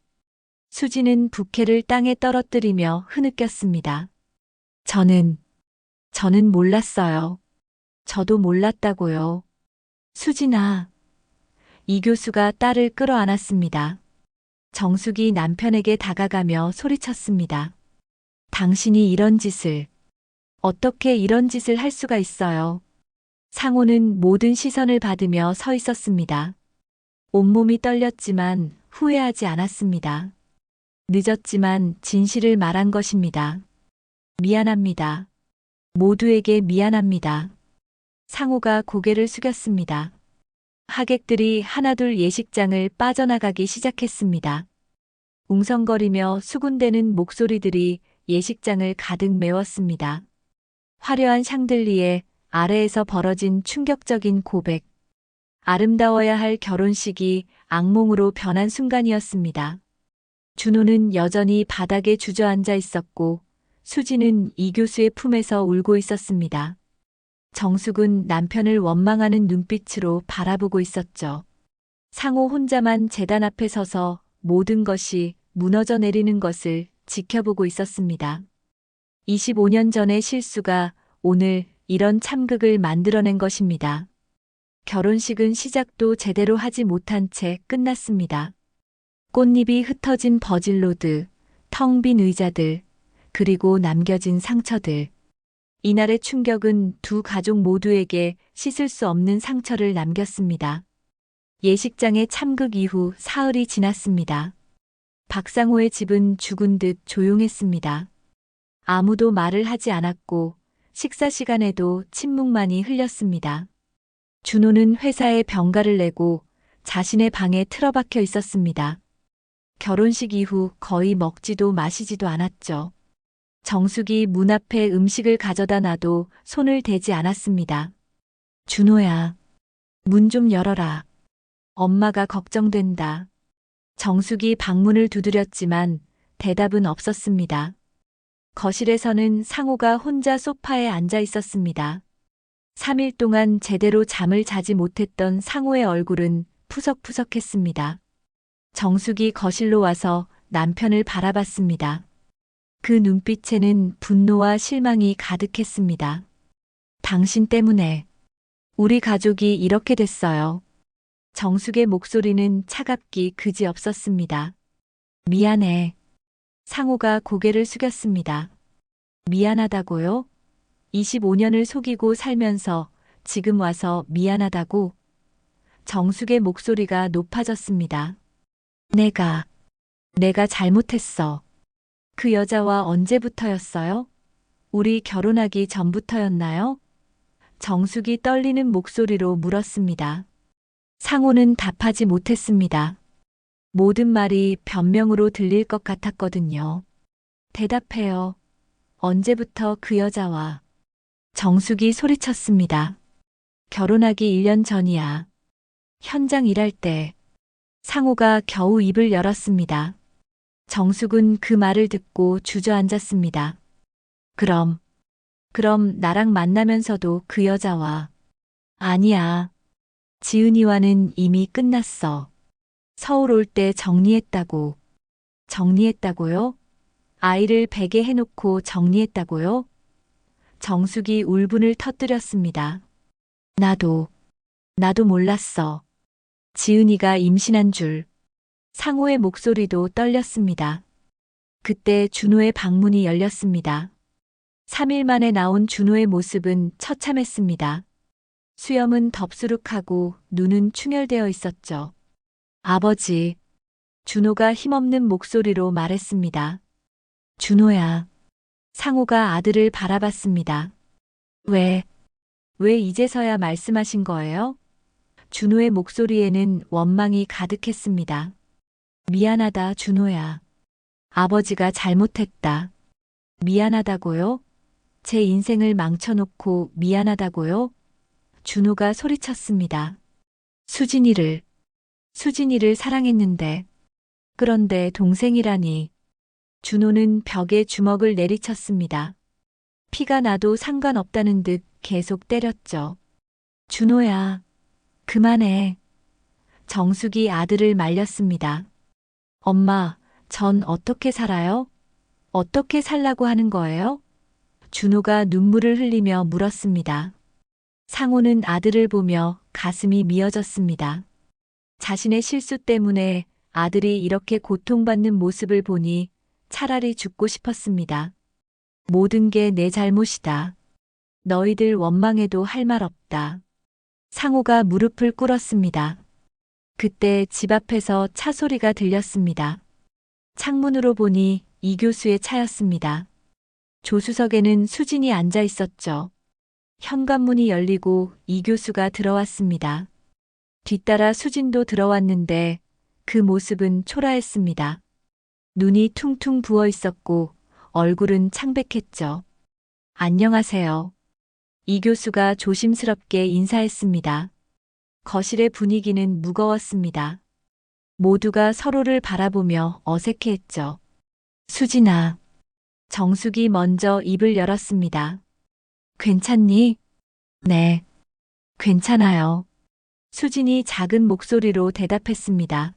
수지는 부케를 땅에 떨어뜨리며 흐느꼈습니다. 저는 몰랐어요. 저도 몰랐다고요. 수진아. 이 교수가 딸을 끌어안았습니다. 정숙이 남편에게 다가가며 소리쳤습니다. 당신이 어떻게 이런 짓을 할 수가 있어요? 상호는 모든 시선을 받으며 서 있었습니다. 온몸이 떨렸지만 후회하지 않았습니다. 늦었지만 진실을 말한 것입니다. 미안합니다. 모두에게 미안합니다. 상호가 고개를 숙였습니다. 하객들이 하나둘 예식장을 빠져나가기 시작했습니다. 웅성거리며 수군대는 목소리들이 예식장을 가득 메웠습니다. 화려한 샹들리에 아래에서 벌어진 충격적인 고백. 아름다워야 할 결혼식이 악몽으로 변한 순간이었습니다. 준호는 여전히 바닥에 주저앉아 있었고 수지는 이 교수의 품에서 울고 있었습니다. 정숙은 남편을 원망하는 눈빛으로 바라보고 있었죠. 상호 혼자만 제단 앞에 서서 모든 것이 무너져 내리는 것을 지켜보고 있었습니다. 25년 전의 실수가 오늘 이런 참극을 만들어낸 것입니다. 결혼식은 시작도 제대로 하지 못한 채 끝났습니다. 꽃잎이 흩어진 버질로드, 텅 빈 의자들, 그리고 남겨진 상처들. 이날의 충격은 두 가족 모두에게 씻을 수 없는 상처를 남겼습니다. 예식장의 참극 이후 사흘이 지났습니다. 박상호의 집은 죽은 듯 조용했습니다. 아무도 말을 하지 않았고 식사 시간에도 침묵만이 흘렸습니다. 준호는 회사에 병가를 내고 자신의 방에 틀어박혀 있었습니다. 결혼식 이후 거의 먹지도 마시지도 않았죠. 정숙이 문 앞에 음식을 가져다 놔도 손을 대지 않았습니다. 준호야, 문 좀 열어라. 엄마가 걱정된다. 정숙이 방문을 두드렸지만 대답은 없었습니다. 거실에서는 상호가 혼자 소파에 앉아 있었습니다. 3일 동안 제대로 잠을 자지 못했던 상호의 얼굴은 푸석푸석했습니다. 정숙이 거실로 와서 남편을 바라봤습니다. 그 눈빛에는 분노와 실망이 가득했습니다. 당신 때문에 우리 가족이 이렇게 됐어요. 정숙의 목소리는 차갑기 그지없었습니다. 미안해. 상호가 고개를 숙였습니다. 미안하다고요? 25년을 속이고 살면서 지금 와서 미안하다고? 정숙의 목소리가 높아졌습니다. 내가 잘못했어. 그 여자와 언제부터였어요? 우리 결혼하기 전부터였나요? 정숙이 떨리는 목소리로 물었습니다. 상호는 답하지 못했습니다. 모든 말이 변명으로 들릴 것 같았거든요. 대답해요. 언제부터 그 여자와? 정숙이 소리쳤습니다. 결혼하기 1년 전이야. 현장 일할 때. 상호가 겨우 입을 열었습니다. 정숙은 그 말을 듣고 주저앉았습니다. 그럼 나랑 만나면서도 그 여자와. 아니야. 지은이와는 이미 끝났어. 서울 올 때 정리했다고. 정리했다고요? 아이를 베개 해놓고 정리했다고요? 정숙이 울분을 터뜨렸습니다. 나도 몰랐어. 지은이가 임신한 줄. 상호의 목소리도 떨렸습니다. 그때 준호의 방문이 열렸습니다. 3일 만에 나온 준호의 모습은 처참했습니다. 수염은 덥수룩하고 눈은 충혈되어 있었죠. 아버지. 준호가 힘없는 목소리로 말했습니다. 준호야. 상호가 아들을 바라봤습니다. 왜 이제서야 말씀하신 거예요? 준호의 목소리에는 원망이 가득했습니다. 미안하다, 준호야. 아버지가 잘못했다. 미안하다고요? 제 인생을 망쳐놓고 미안하다고요? 준호가 소리쳤습니다. 수진이를 사랑했는데. 그런데 동생이라니. 준호는 벽에 주먹을 내리쳤습니다. 피가 나도 상관없다는 듯 계속 때렸죠. 준호야, 그만해. 정숙이 아들을 말렸습니다. 엄마, 전 어떻게 살아요? 어떻게 살라고 하는 거예요? 준호가 눈물을 흘리며 물었습니다. 상호는 아들을 보며 가슴이 미어졌습니다. 자신의 실수 때문에 아들이 이렇게 고통받는 모습을 보니 차라리 죽고 싶었습니다. 모든 게 내 잘못이다. 너희들 원망해도 할 말 없다. 상호가 무릎을 꿇었습니다. 그때 집 앞에서 차 소리가 들렸습니다. 창문으로 보니 이 교수의 차였습니다. 조수석에는 수진이 앉아 있었죠. 현관문이 열리고 이 교수가 들어왔습니다. 뒤따라 수진도 들어왔는데 그 모습은 초라했습니다. 눈이 퉁퉁 부어 있었고 얼굴은 창백했죠. 안녕하세요. 이 교수가 조심스럽게 인사했습니다. 거실의 분위기는 무거웠습니다. 모두가 서로를 바라보며 어색해했죠. 수진아. 정숙이 먼저 입을 열었습니다. 괜찮니? 네. 괜찮아요. 수진이 작은 목소리로 대답했습니다.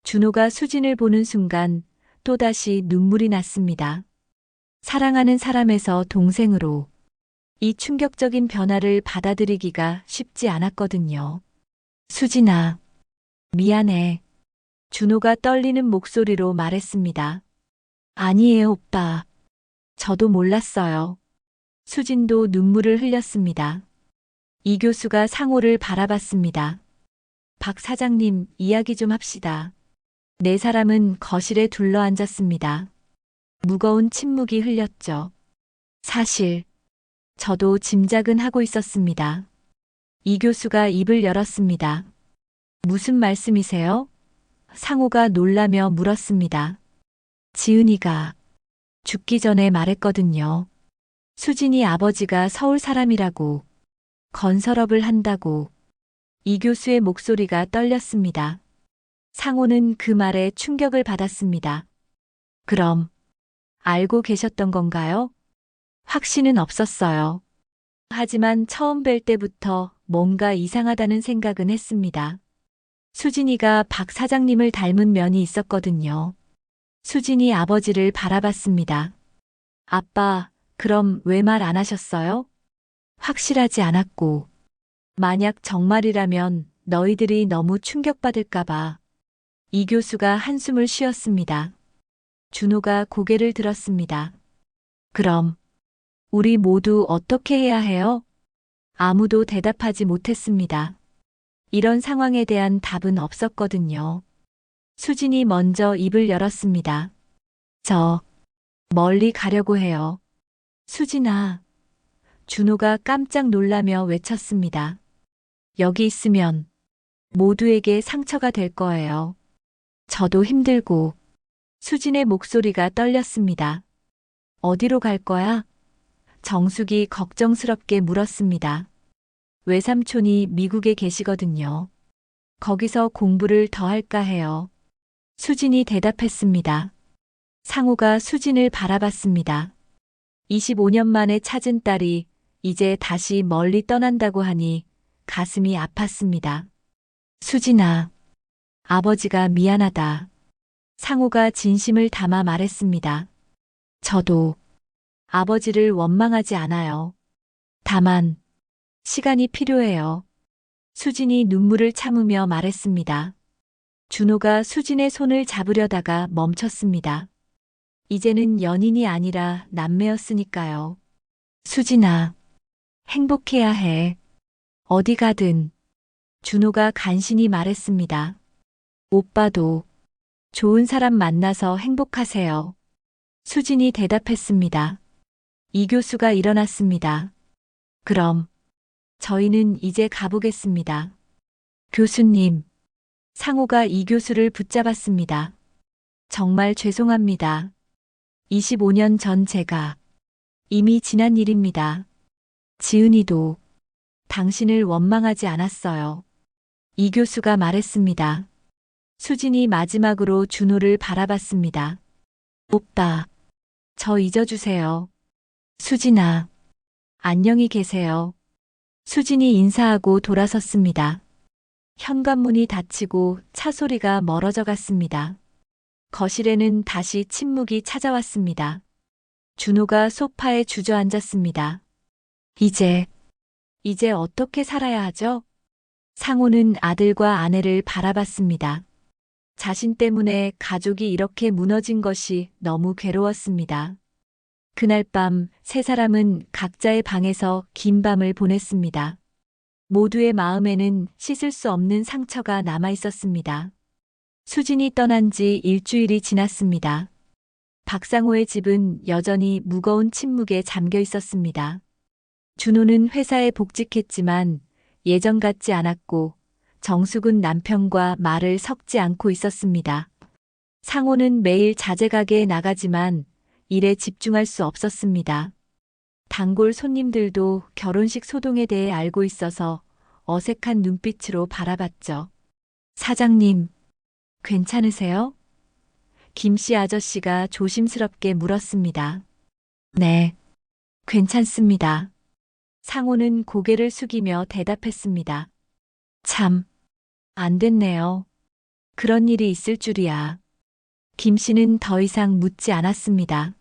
준호가 수진을 보는 순간 또다시 눈물이 났습니다. 사랑하는 사람에서 동생으로 이 충격적인 변화를 받아들이기가 쉽지 않았거든요. 수진아, 미안해. 준호가 떨리는 목소리로 말했습니다. 아니에요, 오빠. 저도 몰랐어요. 수진도 눈물을 흘렸습니다. 이 교수가 상호를 바라봤습니다. 박 사장님, 이야기 좀 합시다. 네 사람은 거실에 둘러앉았습니다. 무거운 침묵이 흘렸죠. 사실, 저도 짐작은 하고 있었습니다. 이 교수가 입을 열었습니다. 무슨 말씀이세요? 상호가 놀라며 물었습니다. 지은이가 죽기 전에 말했거든요. 수진이 아버지가 서울 사람이라고, 건설업을 한다고. 이 교수의 목소리가 떨렸습니다. 상호는 그 말에 충격을 받았습니다. 그럼, 알고 계셨던 건가요? 확신은 없었어요. 하지만 처음 뵐 때부터 뭔가 이상하다는 생각은 했습니다. 수진이가 박 사장님을 닮은 면이 있었거든요. 수진이 아버지를 바라봤습니다. 아빠, 그럼 왜 말 안 하셨어요? 확실하지 않았고, 만약 정말이라면 너희들이 너무 충격받을까봐. 이 교수가 한숨을 쉬었습니다. 준호가 고개를 들었습니다. 그럼, 우리 모두 어떻게 해야 해요? 아무도 대답하지 못했습니다. 이런 상황에 대한 답은 없었거든요. 수진이 먼저 입을 열었습니다. 저, 멀리 가려고 해요. 수진아. 준호가 깜짝 놀라며 외쳤습니다. 여기 있으면 모두에게 상처가 될 거예요. 저도 힘들고. 수진의 목소리가 떨렸습니다. 어디로 갈 거야? 정숙이 걱정스럽게 물었습니다. 외삼촌이 미국에 계시거든요. 거기서 공부를 더 할까 해요. 수진이 대답했습니다. 상호가 수진을 바라봤습니다. 25년 만에 찾은 딸이 이제 다시 멀리 떠난다고 하니 가슴이 아팠습니다. 수진아, 아버지가 미안하다. 상호가 진심을 담아 말했습니다. 저도 아버지를 원망하지 않아요. 다만, 시간이 필요해요. 수진이 눈물을 참으며 말했습니다. 준호가 수진의 손을 잡으려다가 멈췄습니다. 이제는 연인이 아니라 남매였으니까요. 수진아, 행복해야 해. 어디 가든. 준호가 간신히 말했습니다. 오빠도 좋은 사람 만나서 행복하세요. 수진이 대답했습니다. 이 교수가 일어났습니다. 그럼 저희는 이제 가보겠습니다. 교수님. 상호가 이 교수를 붙잡았습니다. 정말 죄송합니다. 25년 전 제가 이미 지난 일입니다. 지은이도 당신을 원망하지 않았어요. 이 교수가 말했습니다. 수진이 마지막으로 준호를 바라봤습니다. 오빠, 저 잊어주세요. 수진아, 안녕히 계세요. 수진이 인사하고 돌아섰습니다. 현관문이 닫히고 차 소리가 멀어져 갔습니다. 거실에는 다시 침묵이 찾아왔습니다. 준호가 소파에 주저앉았습니다. 이제 어떻게 살아야 하죠? 상호는 아들과 아내를 바라봤습니다. 자신 때문에 가족이 이렇게 무너진 것이 너무 괴로웠습니다. 그날 밤 세 사람은 각자의 방에서 긴 밤을 보냈습니다. 모두의 마음에는 씻을 수 없는 상처가 남아 있었습니다. 수진이 떠난 지 일주일이 지났습니다. 박상호의 집은 여전히 무거운 침묵에 잠겨 있었습니다. 준호는 회사에 복직했지만 예전 같지 않았고 정숙은 남편과 말을 섞지 않고 있었습니다. 상호는 매일 자재가게에 나가지만 일에 집중할 수 없었습니다. 단골 손님들도 결혼식 소동에 대해 알고 있어서 어색한 눈빛으로 바라봤죠. 사장님, 괜찮으세요? 김씨 아저씨가 조심스럽게 물었습니다. 네, 괜찮습니다. 상호는 고개를 숙이며 대답했습니다. 참, 안 됐네요. 그런 일이 있을 줄이야. 김씨는 더 이상 묻지 않았습니다.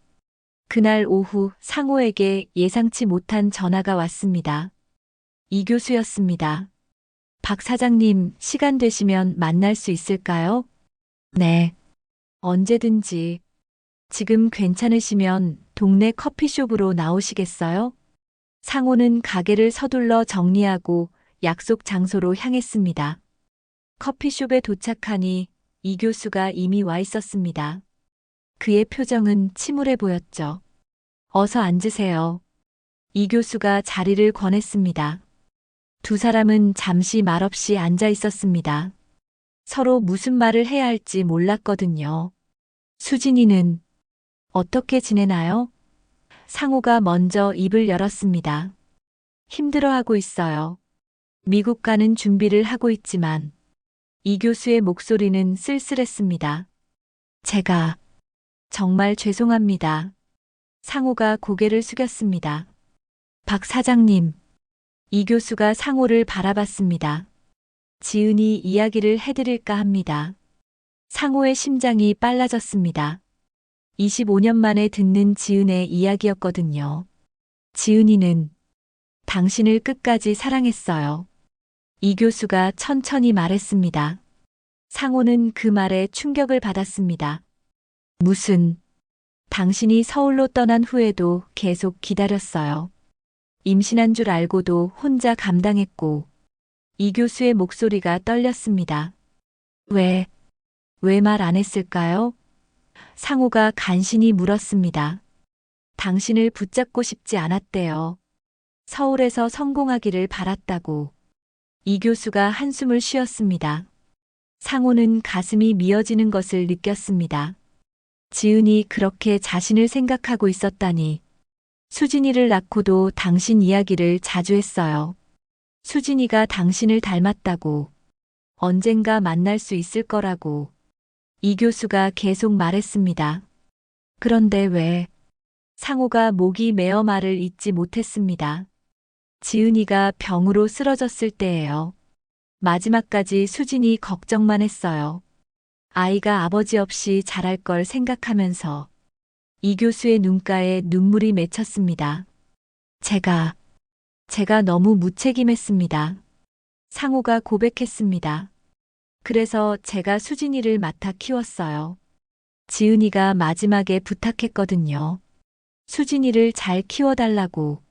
그날 오후 상호에게 예상치 못한 전화가 왔습니다. 이 교수였습니다. 박 사장님, 시간 되시면 만날 수 있을까요? 네, 언제든지. 지금 괜찮으시면 동네 커피숍으로 나오시겠어요? 상호는 가게를 서둘러 정리하고 약속 장소로 향했습니다. 커피숍에 도착하니 이 교수가 이미 와 있었습니다. 그의 표정은 침울해 보였죠. 어서 앉으세요. 이 교수가 자리를 권했습니다. 두 사람은 잠시 말없이 앉아 있었습니다. 서로 무슨 말을 해야 할지 몰랐거든요. 수진이는 어떻게 지내나요? 상호가 먼저 입을 열었습니다. 힘들어하고 있어요. 미국 가는 준비를 하고 있지만 이 교수의 목소리는 쓸쓸했습니다. 제가 정말 죄송합니다. 상호가 고개를 숙였습니다. 박 사장님, 이 교수가 상호를 바라봤습니다. 지은이 이야기를 해드릴까 합니다. 상호의 심장이 빨라졌습니다. 25년 만에 듣는 지은의 이야기였거든요. 지은이는 당신을 끝까지 사랑했어요. 이 교수가 천천히 말했습니다. 상호는 그 말에 충격을 받았습니다. 무슨, 당신이 서울로 떠난 후에도 계속 기다렸어요. 임신한 줄 알고도 혼자 감당했고, 이 교수의 목소리가 떨렸습니다. 왜 말 안 했을까요? 상호가 간신히 물었습니다. 당신을 붙잡고 싶지 않았대요. 서울에서 성공하기를 바랐다고. 이 교수가 한숨을 쉬었습니다. 상호는 가슴이 미어지는 것을 느꼈습니다. 지은이 그렇게 자신을 생각하고 있었다니. 수진이를 낳고도 당신 이야기를 자주 했어요. 수진이가 당신을 닮았다고. 언젠가 만날 수 있을 거라고. 이 교수가 계속 말했습니다. 그런데 왜? 상호가 목이 메어 말을 잇지 못했습니다. 지은이가 병으로 쓰러졌을 때예요. 마지막까지 수진이 걱정만 했어요. 아이가 아버지 없이 자랄 걸 생각하면서. 이 교수의 눈가에 눈물이 맺혔습니다. 제가 너무 무책임했습니다. 상호가 고백했습니다. 그래서 제가 수진이를 맡아 키웠어요. 지은이가 마지막에 부탁했거든요. 수진이를 잘 키워달라고.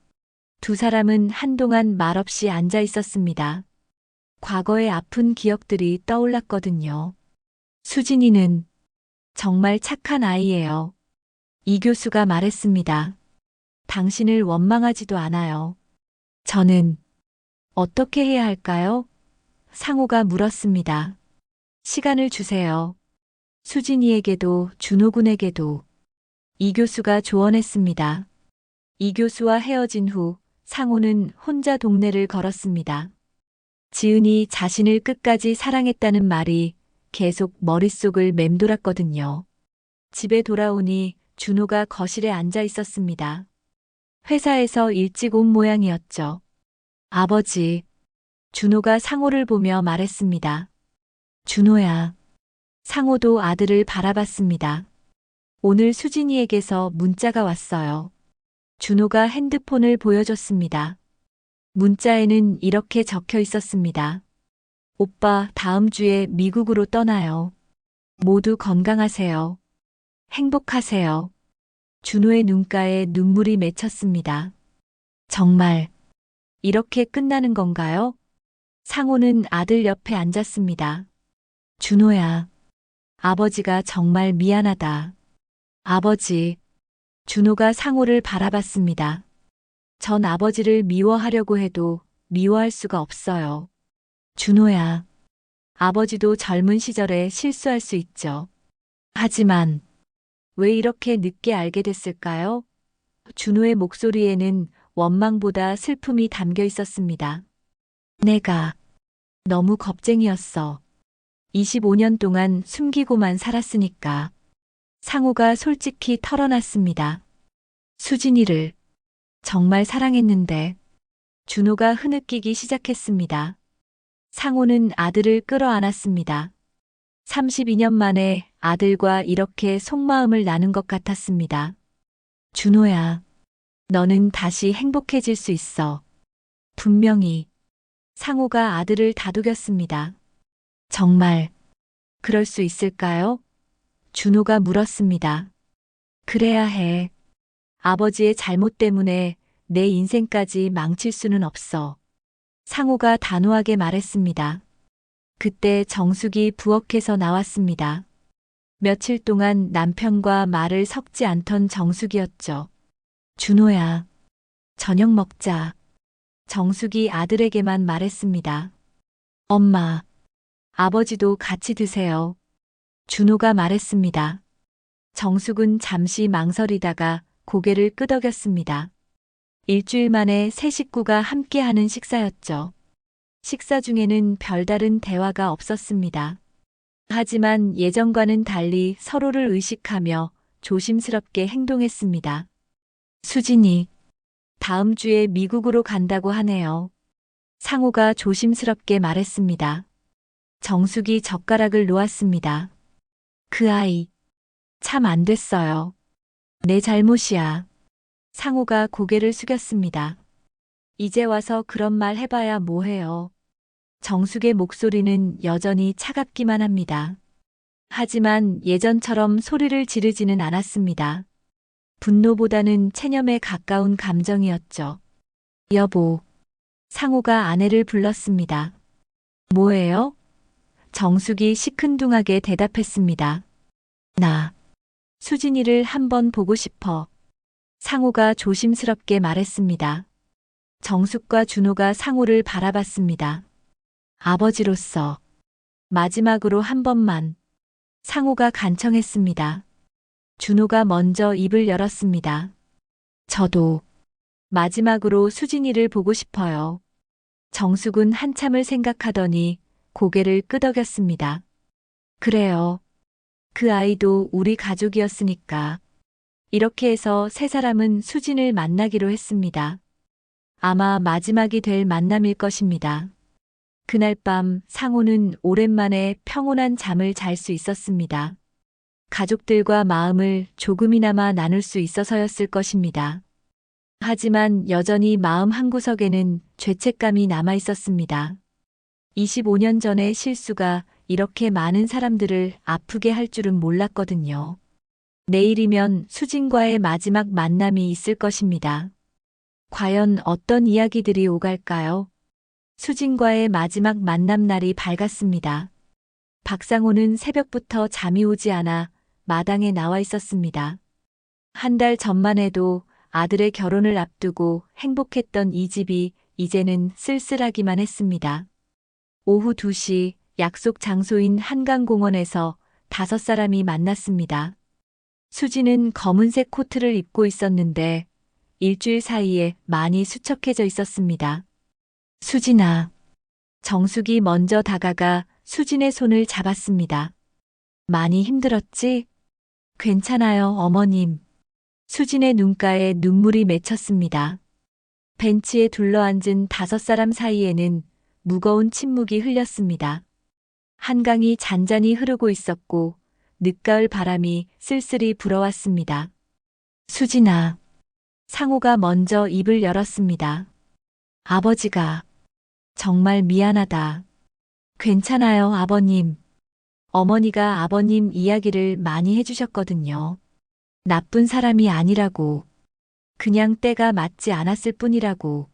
두 사람은 한동안 말없이 앉아 있었습니다. 과거의 아픈 기억들이 떠올랐거든요. 수진이는 정말 착한 아이예요. 이 교수가 말했습니다. 당신을 원망하지도 않아요. 저는 어떻게 해야 할까요? 상호가 물었습니다. 시간을 주세요. 수진이에게도 준호군에게도. 이 교수가 조언했습니다. 이 교수와 헤어진 후 상호는 혼자 동네를 걸었습니다. 지은이 자신을 끝까지 사랑했다는 말이 계속 머릿속을 맴돌았거든요. 집에 돌아오니 준호가 거실에 앉아 있었습니다. 회사에서 일찍 온 모양이었죠. 아버지, 준호가 상호를 보며 말했습니다. 준호야, 상호도 아들을 바라봤습니다. 오늘 수진이에게서 문자가 왔어요. 준호가 핸드폰을 보여줬습니다. 문자에는 이렇게 적혀 있었습니다. 오빠, 다음 주에 미국으로 떠나요. 모두 건강하세요. 행복하세요. 준호의 눈가에 눈물이 맺혔습니다. 정말 이렇게 끝나는 건가요? 상호는 아들 옆에 앉았습니다. 준호야, 아버지가 정말 미안하다. 아버지, 준호가 상호를 바라봤습니다. 전 아버지를 미워하려고 해도 미워할 수가 없어요. 준호야, 아버지도 젊은 시절에 실수할 수 있죠. 하지만 왜 이렇게 늦게 알게 됐을까요? 준호의 목소리에는 원망보다 슬픔이 담겨 있었습니다. 내가 너무 겁쟁이였어. 25년 동안 숨기고만 살았으니까. 상호가 솔직히 털어놨습니다. 수진이를 정말 사랑했는데. 준호가 흐느끼기 시작했습니다. 상호는 아들을 끌어안았습니다. 32년 만에 아들과 이렇게 속마음을 나눈 것 같았습니다. 준호야, 너는 다시 행복해질 수 있어. 분명히. 상호가 아들을 다독였습니다. 정말 그럴 수 있을까요? 준호가 물었습니다. 그래야 해. 아버지의 잘못 때문에 내 인생까지 망칠 수는 없어. 상호가 단호하게 말했습니다. 그때 정숙이 부엌에서 나왔습니다. 며칠 동안 남편과 말을 섞지 않던 정숙이었죠. 준호야, 저녁 먹자. 정숙이 아들에게만 말했습니다. 엄마, 아버지도 같이 드세요. 준호가 말했습니다. 정숙은 잠시 망설이다가 고개를 끄덕였습니다. 일주일 만에 세 식구가 함께하는 식사였죠. 식사 중에는 별다른 대화가 없었습니다. 하지만 예전과는 달리 서로를 의식하며 조심스럽게 행동했습니다. 수진이 다음 주에 미국으로 간다고 하네요. 상호가 조심스럽게 말했습니다. 정숙이 젓가락을 놓았습니다. 그 아이, 참 안 됐어요. 내 잘못이야. 상호가 고개를 숙였습니다. 이제 와서 그런 말 해봐야 뭐해요. 정숙의 목소리는 여전히 차갑기만 합니다. 하지만 예전처럼 소리를 지르지는 않았습니다. 분노보다는 체념에 가까운 감정이었죠. 여보, 상호가 아내를 불렀습니다. 뭐예요? 정숙이 시큰둥하게 대답했습니다. 나 수진이를 한번 보고 싶어. 상호가 조심스럽게 말했습니다. 정숙과 준호가 상호를 바라봤습니다. 아버지로서 마지막으로 한 번만. 상호가 간청했습니다. 준호가 먼저 입을 열었습니다. 저도 마지막으로 수진이를 보고 싶어요. 정숙은 한참을 생각하더니 고개를 끄덕였습니다. 그래요. 그 아이도 우리 가족이었으니까. 이렇게 해서 세 사람은 수진을 만나기로 했습니다. 아마 마지막이 될 만남일 것입니다. 그날 밤 상호는 오랜만에 평온한 잠을 잘 수 있었습니다. 가족들과 마음을 조금이나마 나눌 수 있어서였을 것입니다. 하지만 여전히 마음 한구석에는 죄책감이 남아 있었습니다. 25년 전의 실수가 이렇게 많은 사람들을 아프게 할 줄은 몰랐거든요. 내일이면 수진과의 마지막 만남이 있을 것입니다. 과연 어떤 이야기들이 오갈까요? 수진과의 마지막 만남 날이 밝았습니다. 박상호는 새벽부터 잠이 오지 않아 마당에 나와 있었습니다. 한 달 전만 해도 아들의 결혼을 앞두고 행복했던 이 집이 이제는 쓸쓸하기만 했습니다. 오후 2시 약속 장소인 한강공원에서 5사람이 만났습니다. 수지는 검은색 코트를 입고 있었는데 일주일 사이에 많이 수척해져 있었습니다. 수진아. 정숙이 먼저 다가가 수진의 손을 잡았습니다. 많이 힘들었지? 괜찮아요, 어머님. 수진의 눈가에 눈물이 맺혔습니다. 벤치에 둘러앉은 5사람 사이에는 무거운 침묵이 흘렸습니다. 한강이 잔잔히 흐르고 있었고 늦가을 바람이 쓸쓸히 불어왔습니다. 수진아. 상호가 먼저 입을 열었습니다. 아버지가 정말 미안하다. 괜찮아요, 아버님. 어머니가 아버님 이야기를 많이 해주셨거든요. 나쁜 사람이 아니라고. 그냥 때가 맞지 않았을 뿐이라고.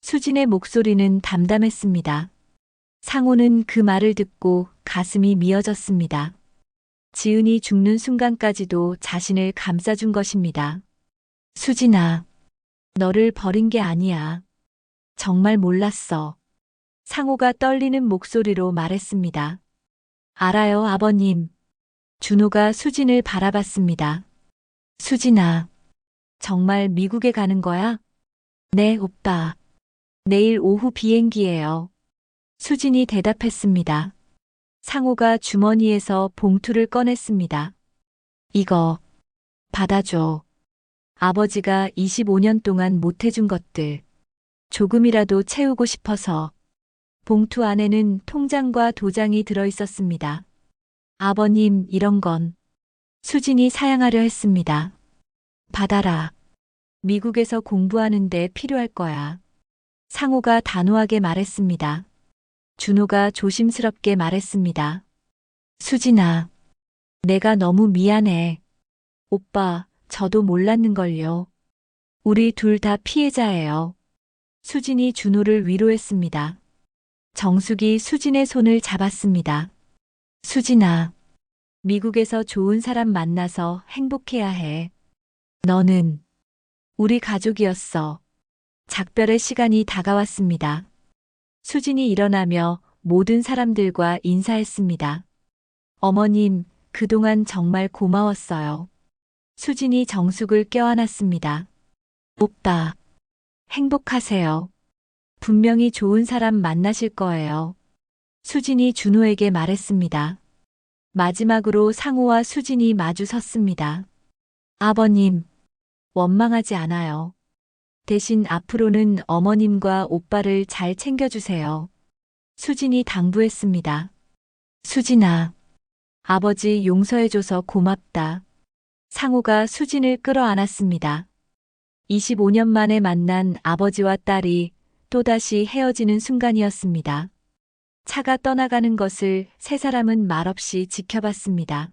수진의 목소리는 담담했습니다. 상호는 그 말을 듣고 가슴이 미어졌습니다. 지은이 죽는 순간까지도 자신을 감싸준 것입니다. 수진아, 너를 버린 게 아니야. 정말 몰랐어. 상호가 떨리는 목소리로 말했습니다. 알아요, 아버님. 준호가 수진을 바라봤습니다. 수진아, 정말 미국에 가는 거야? 네, 오빠. 내일 오후 비행기예요. 수진이 대답했습니다. 상호가 주머니에서 봉투를 꺼냈습니다. 이거 받아줘. 아버지가 25년 동안 못해준 것들 조금이라도 채우고 싶어서. 봉투 안에는 통장과 도장이 들어 있었습니다. 아버님, 이런 건 수진이 사양하려 했습니다. 받아라. 미국에서 공부하는데 필요할 거야. 상호가 단호하게 말했습니다. 준호가 조심스럽게 말했습니다. 수진아, 내가 너무 미안해. 오빠, 저도 몰랐는걸요. 우리 둘 다 피해자예요. 수진이 준호를 위로했습니다. 정숙이 수진의 손을 잡았습니다. 수진아, 미국에서 좋은 사람 만나서 행복해야 해. 너는 우리 가족이었어. 작별의 시간이 다가왔습니다. 수진이 일어나며 모든 사람들과 인사했습니다. 어머님, 그동안 정말 고마웠어요. 수진이 정숙을 껴안았습니다. 오빠, 행복하세요. 분명히 좋은 사람 만나실 거예요. 수진이 준호에게 말했습니다. 마지막으로 상호와 수진이 마주 섰습니다. 아버님, 원망하지 않아요. 대신 앞으로는 어머님과 오빠를 잘 챙겨주세요. 수진이 당부했습니다. 수진아, 아버지 용서해줘서 고맙다. 상호가 수진을 끌어안았습니다. 25년 만에 만난 아버지와 딸이 또다시 헤어지는 순간이었습니다. 차가 떠나가는 것을 세 사람은 말없이 지켜봤습니다.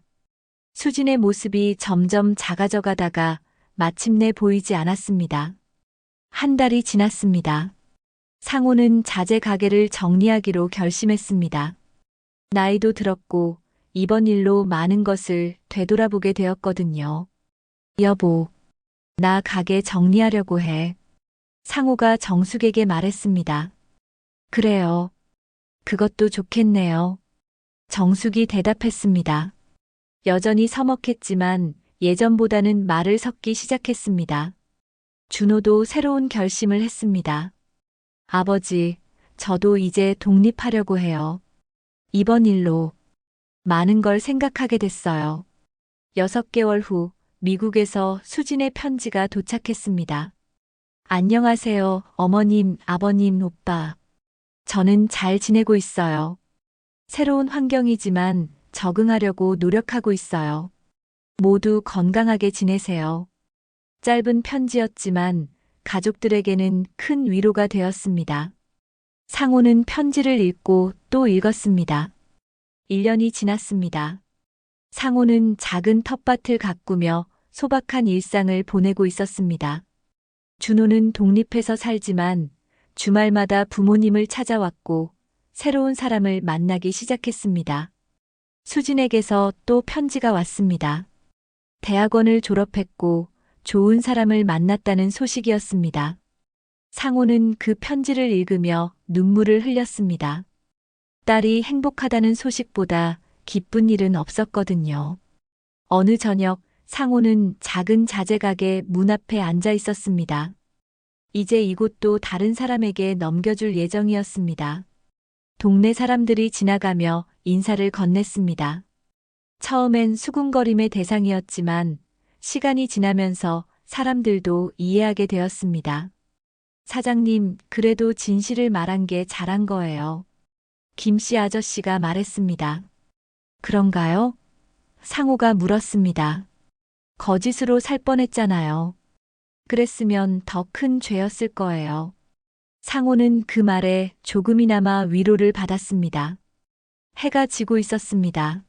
수진의 모습이 점점 작아져 가다가 마침내 보이지 않았습니다. 한 달이 지났습니다. 상호는 자재 가게를 정리하기로 결심했습니다. 나이도 들었고 이번 일로 많은 것을 되돌아보게 되었거든요. 여보, 나 가게 정리하려고 해. 상호가 정숙에게 말했습니다. 그래요. 그것도 좋겠네요. 정숙이 대답했습니다. 여전히 서먹했지만 예전보다는 말을 섞기 시작했습니다. 준호도 새로운 결심을 했습니다. 아버지, 저도 이제 독립하려고 해요. 이번 일로 많은 걸 생각하게 됐어요. 6개월 후 미국에서 수진의 편지가 도착했습니다. 안녕하세요, 어머님, 아버님, 오빠. 저는 잘 지내고 있어요. 새로운 환경이지만 적응하려고 노력하고 있어요. 모두 건강하게 지내세요. 짧은 편지였지만 가족들에게는 큰 위로가 되었습니다. 상호는 편지를 읽고 또 읽었습니다. 1년이 지났습니다. 상호는 작은 텃밭을 가꾸며 소박한 일상을 보내고 있었습니다. 준호는 독립해서 살지만 주말마다 부모님을 찾아왔고 새로운 사람을 만나기 시작했습니다. 수진에게서 또 편지가 왔습니다. 대학원을 졸업했고 좋은 사람을 만났다는 소식이었습니다. 상호는 그 편지를 읽으며 눈물을 흘렸습니다. 딸이 행복하다는 소식보다 기쁜 일은 없었거든요. 어느 저녁 상호는 작은 자재가게 문 앞에 앉아 있었습니다. 이제 이곳도 다른 사람에게 넘겨줄 예정이었습니다. 동네 사람들이 지나가며 인사를 건넸습니다. 처음엔 수군거림의 대상이었지만 시간이 지나면서 사람들도 이해하게 되었습니다. 사장님, 그래도 진실을 말한 게 잘한 거예요. 김씨 아저씨가 말했습니다. 그런가요? 상호가 물었습니다. 거짓으로 살 뻔했잖아요. 그랬으면 더 큰 죄였을 거예요. 상호는 그 말에 조금이나마 위로를 받았습니다. 해가 지고 있었습니다.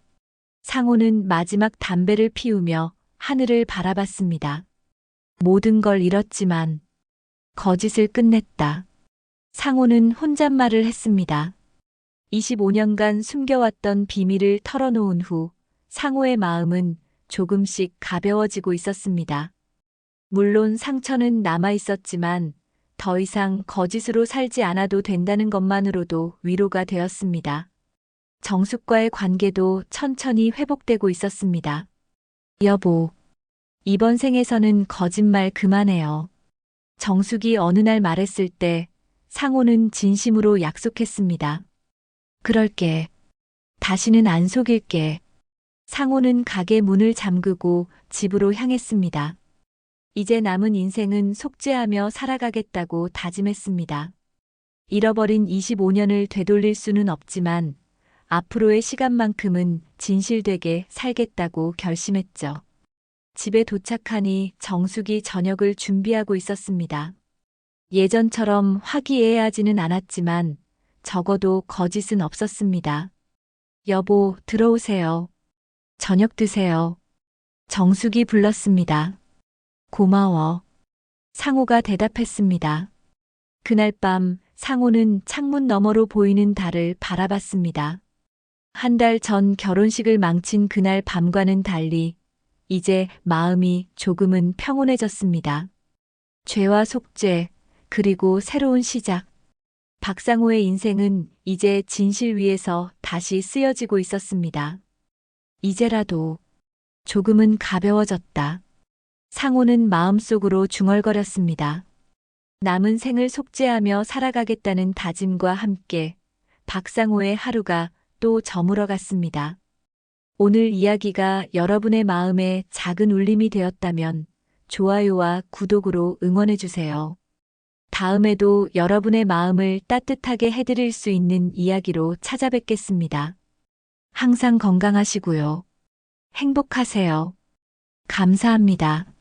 상호는 마지막 담배를 피우며 하늘을 바라봤습니다. 모든 걸 잃었지만 거짓을 끝냈다. 상호는 혼잣말을 했습니다. 25년간 숨겨왔던 비밀을 털어놓은 후 상호의 마음은 조금씩 가벼워지고 있었습니다. 물론 상처는 남아 있었지만 더 이상 거짓으로 살지 않아도 된다는 것만으로도 위로가 되었습니다. 정숙과의 관계도 천천히 회복되고 있었습니다. 여보, 이번 생에서는 거짓말 그만해요. 정숙이 어느 날 말했을 때 상호는 진심으로 약속했습니다. 그럴게. 다시는 안 속일게. 상호는 가게 문을 잠그고 집으로 향했습니다. 이제 남은 인생은 속죄하며 살아가겠다고 다짐했습니다. 잃어버린 25년을 되돌릴 수는 없지만 앞으로의 시간만큼은 진실되게 살겠다고 결심했죠. 집에 도착하니 정숙이 저녁을 준비하고 있었습니다. 예전처럼 화기애애하지는 않았지만 적어도 거짓은 없었습니다. 여보, 들어오세요. 저녁 드세요. 정숙이 불렀습니다. 고마워. 상호가 대답했습니다. 그날 밤 상호는 창문 너머로 보이는 달을 바라봤습니다. 한 달 전 결혼식을 망친 그날 밤과는 달리 이제 마음이 조금은 평온해졌습니다. 죄와 속죄, 그리고 새로운 시작. 박상호의 인생은 이제 진실 위에서 다시 쓰여지고 있었습니다. 이제라도 조금은 가벼워졌다. 상호는 마음속으로 중얼거렸습니다. 남은 생을 속죄하며 살아가겠다는 다짐과 함께 박상호의 하루가 또 저물어 갔습니다. 오늘 이야기가 여러분의 마음에 작은 울림이 되었다면 좋아요와 구독으로 응원해주세요. 다음에도 여러분의 마음을 따뜻하게 해드릴 수 있는 이야기로 찾아뵙겠습니다. 항상 건강하시고요. 행복하세요. 감사합니다.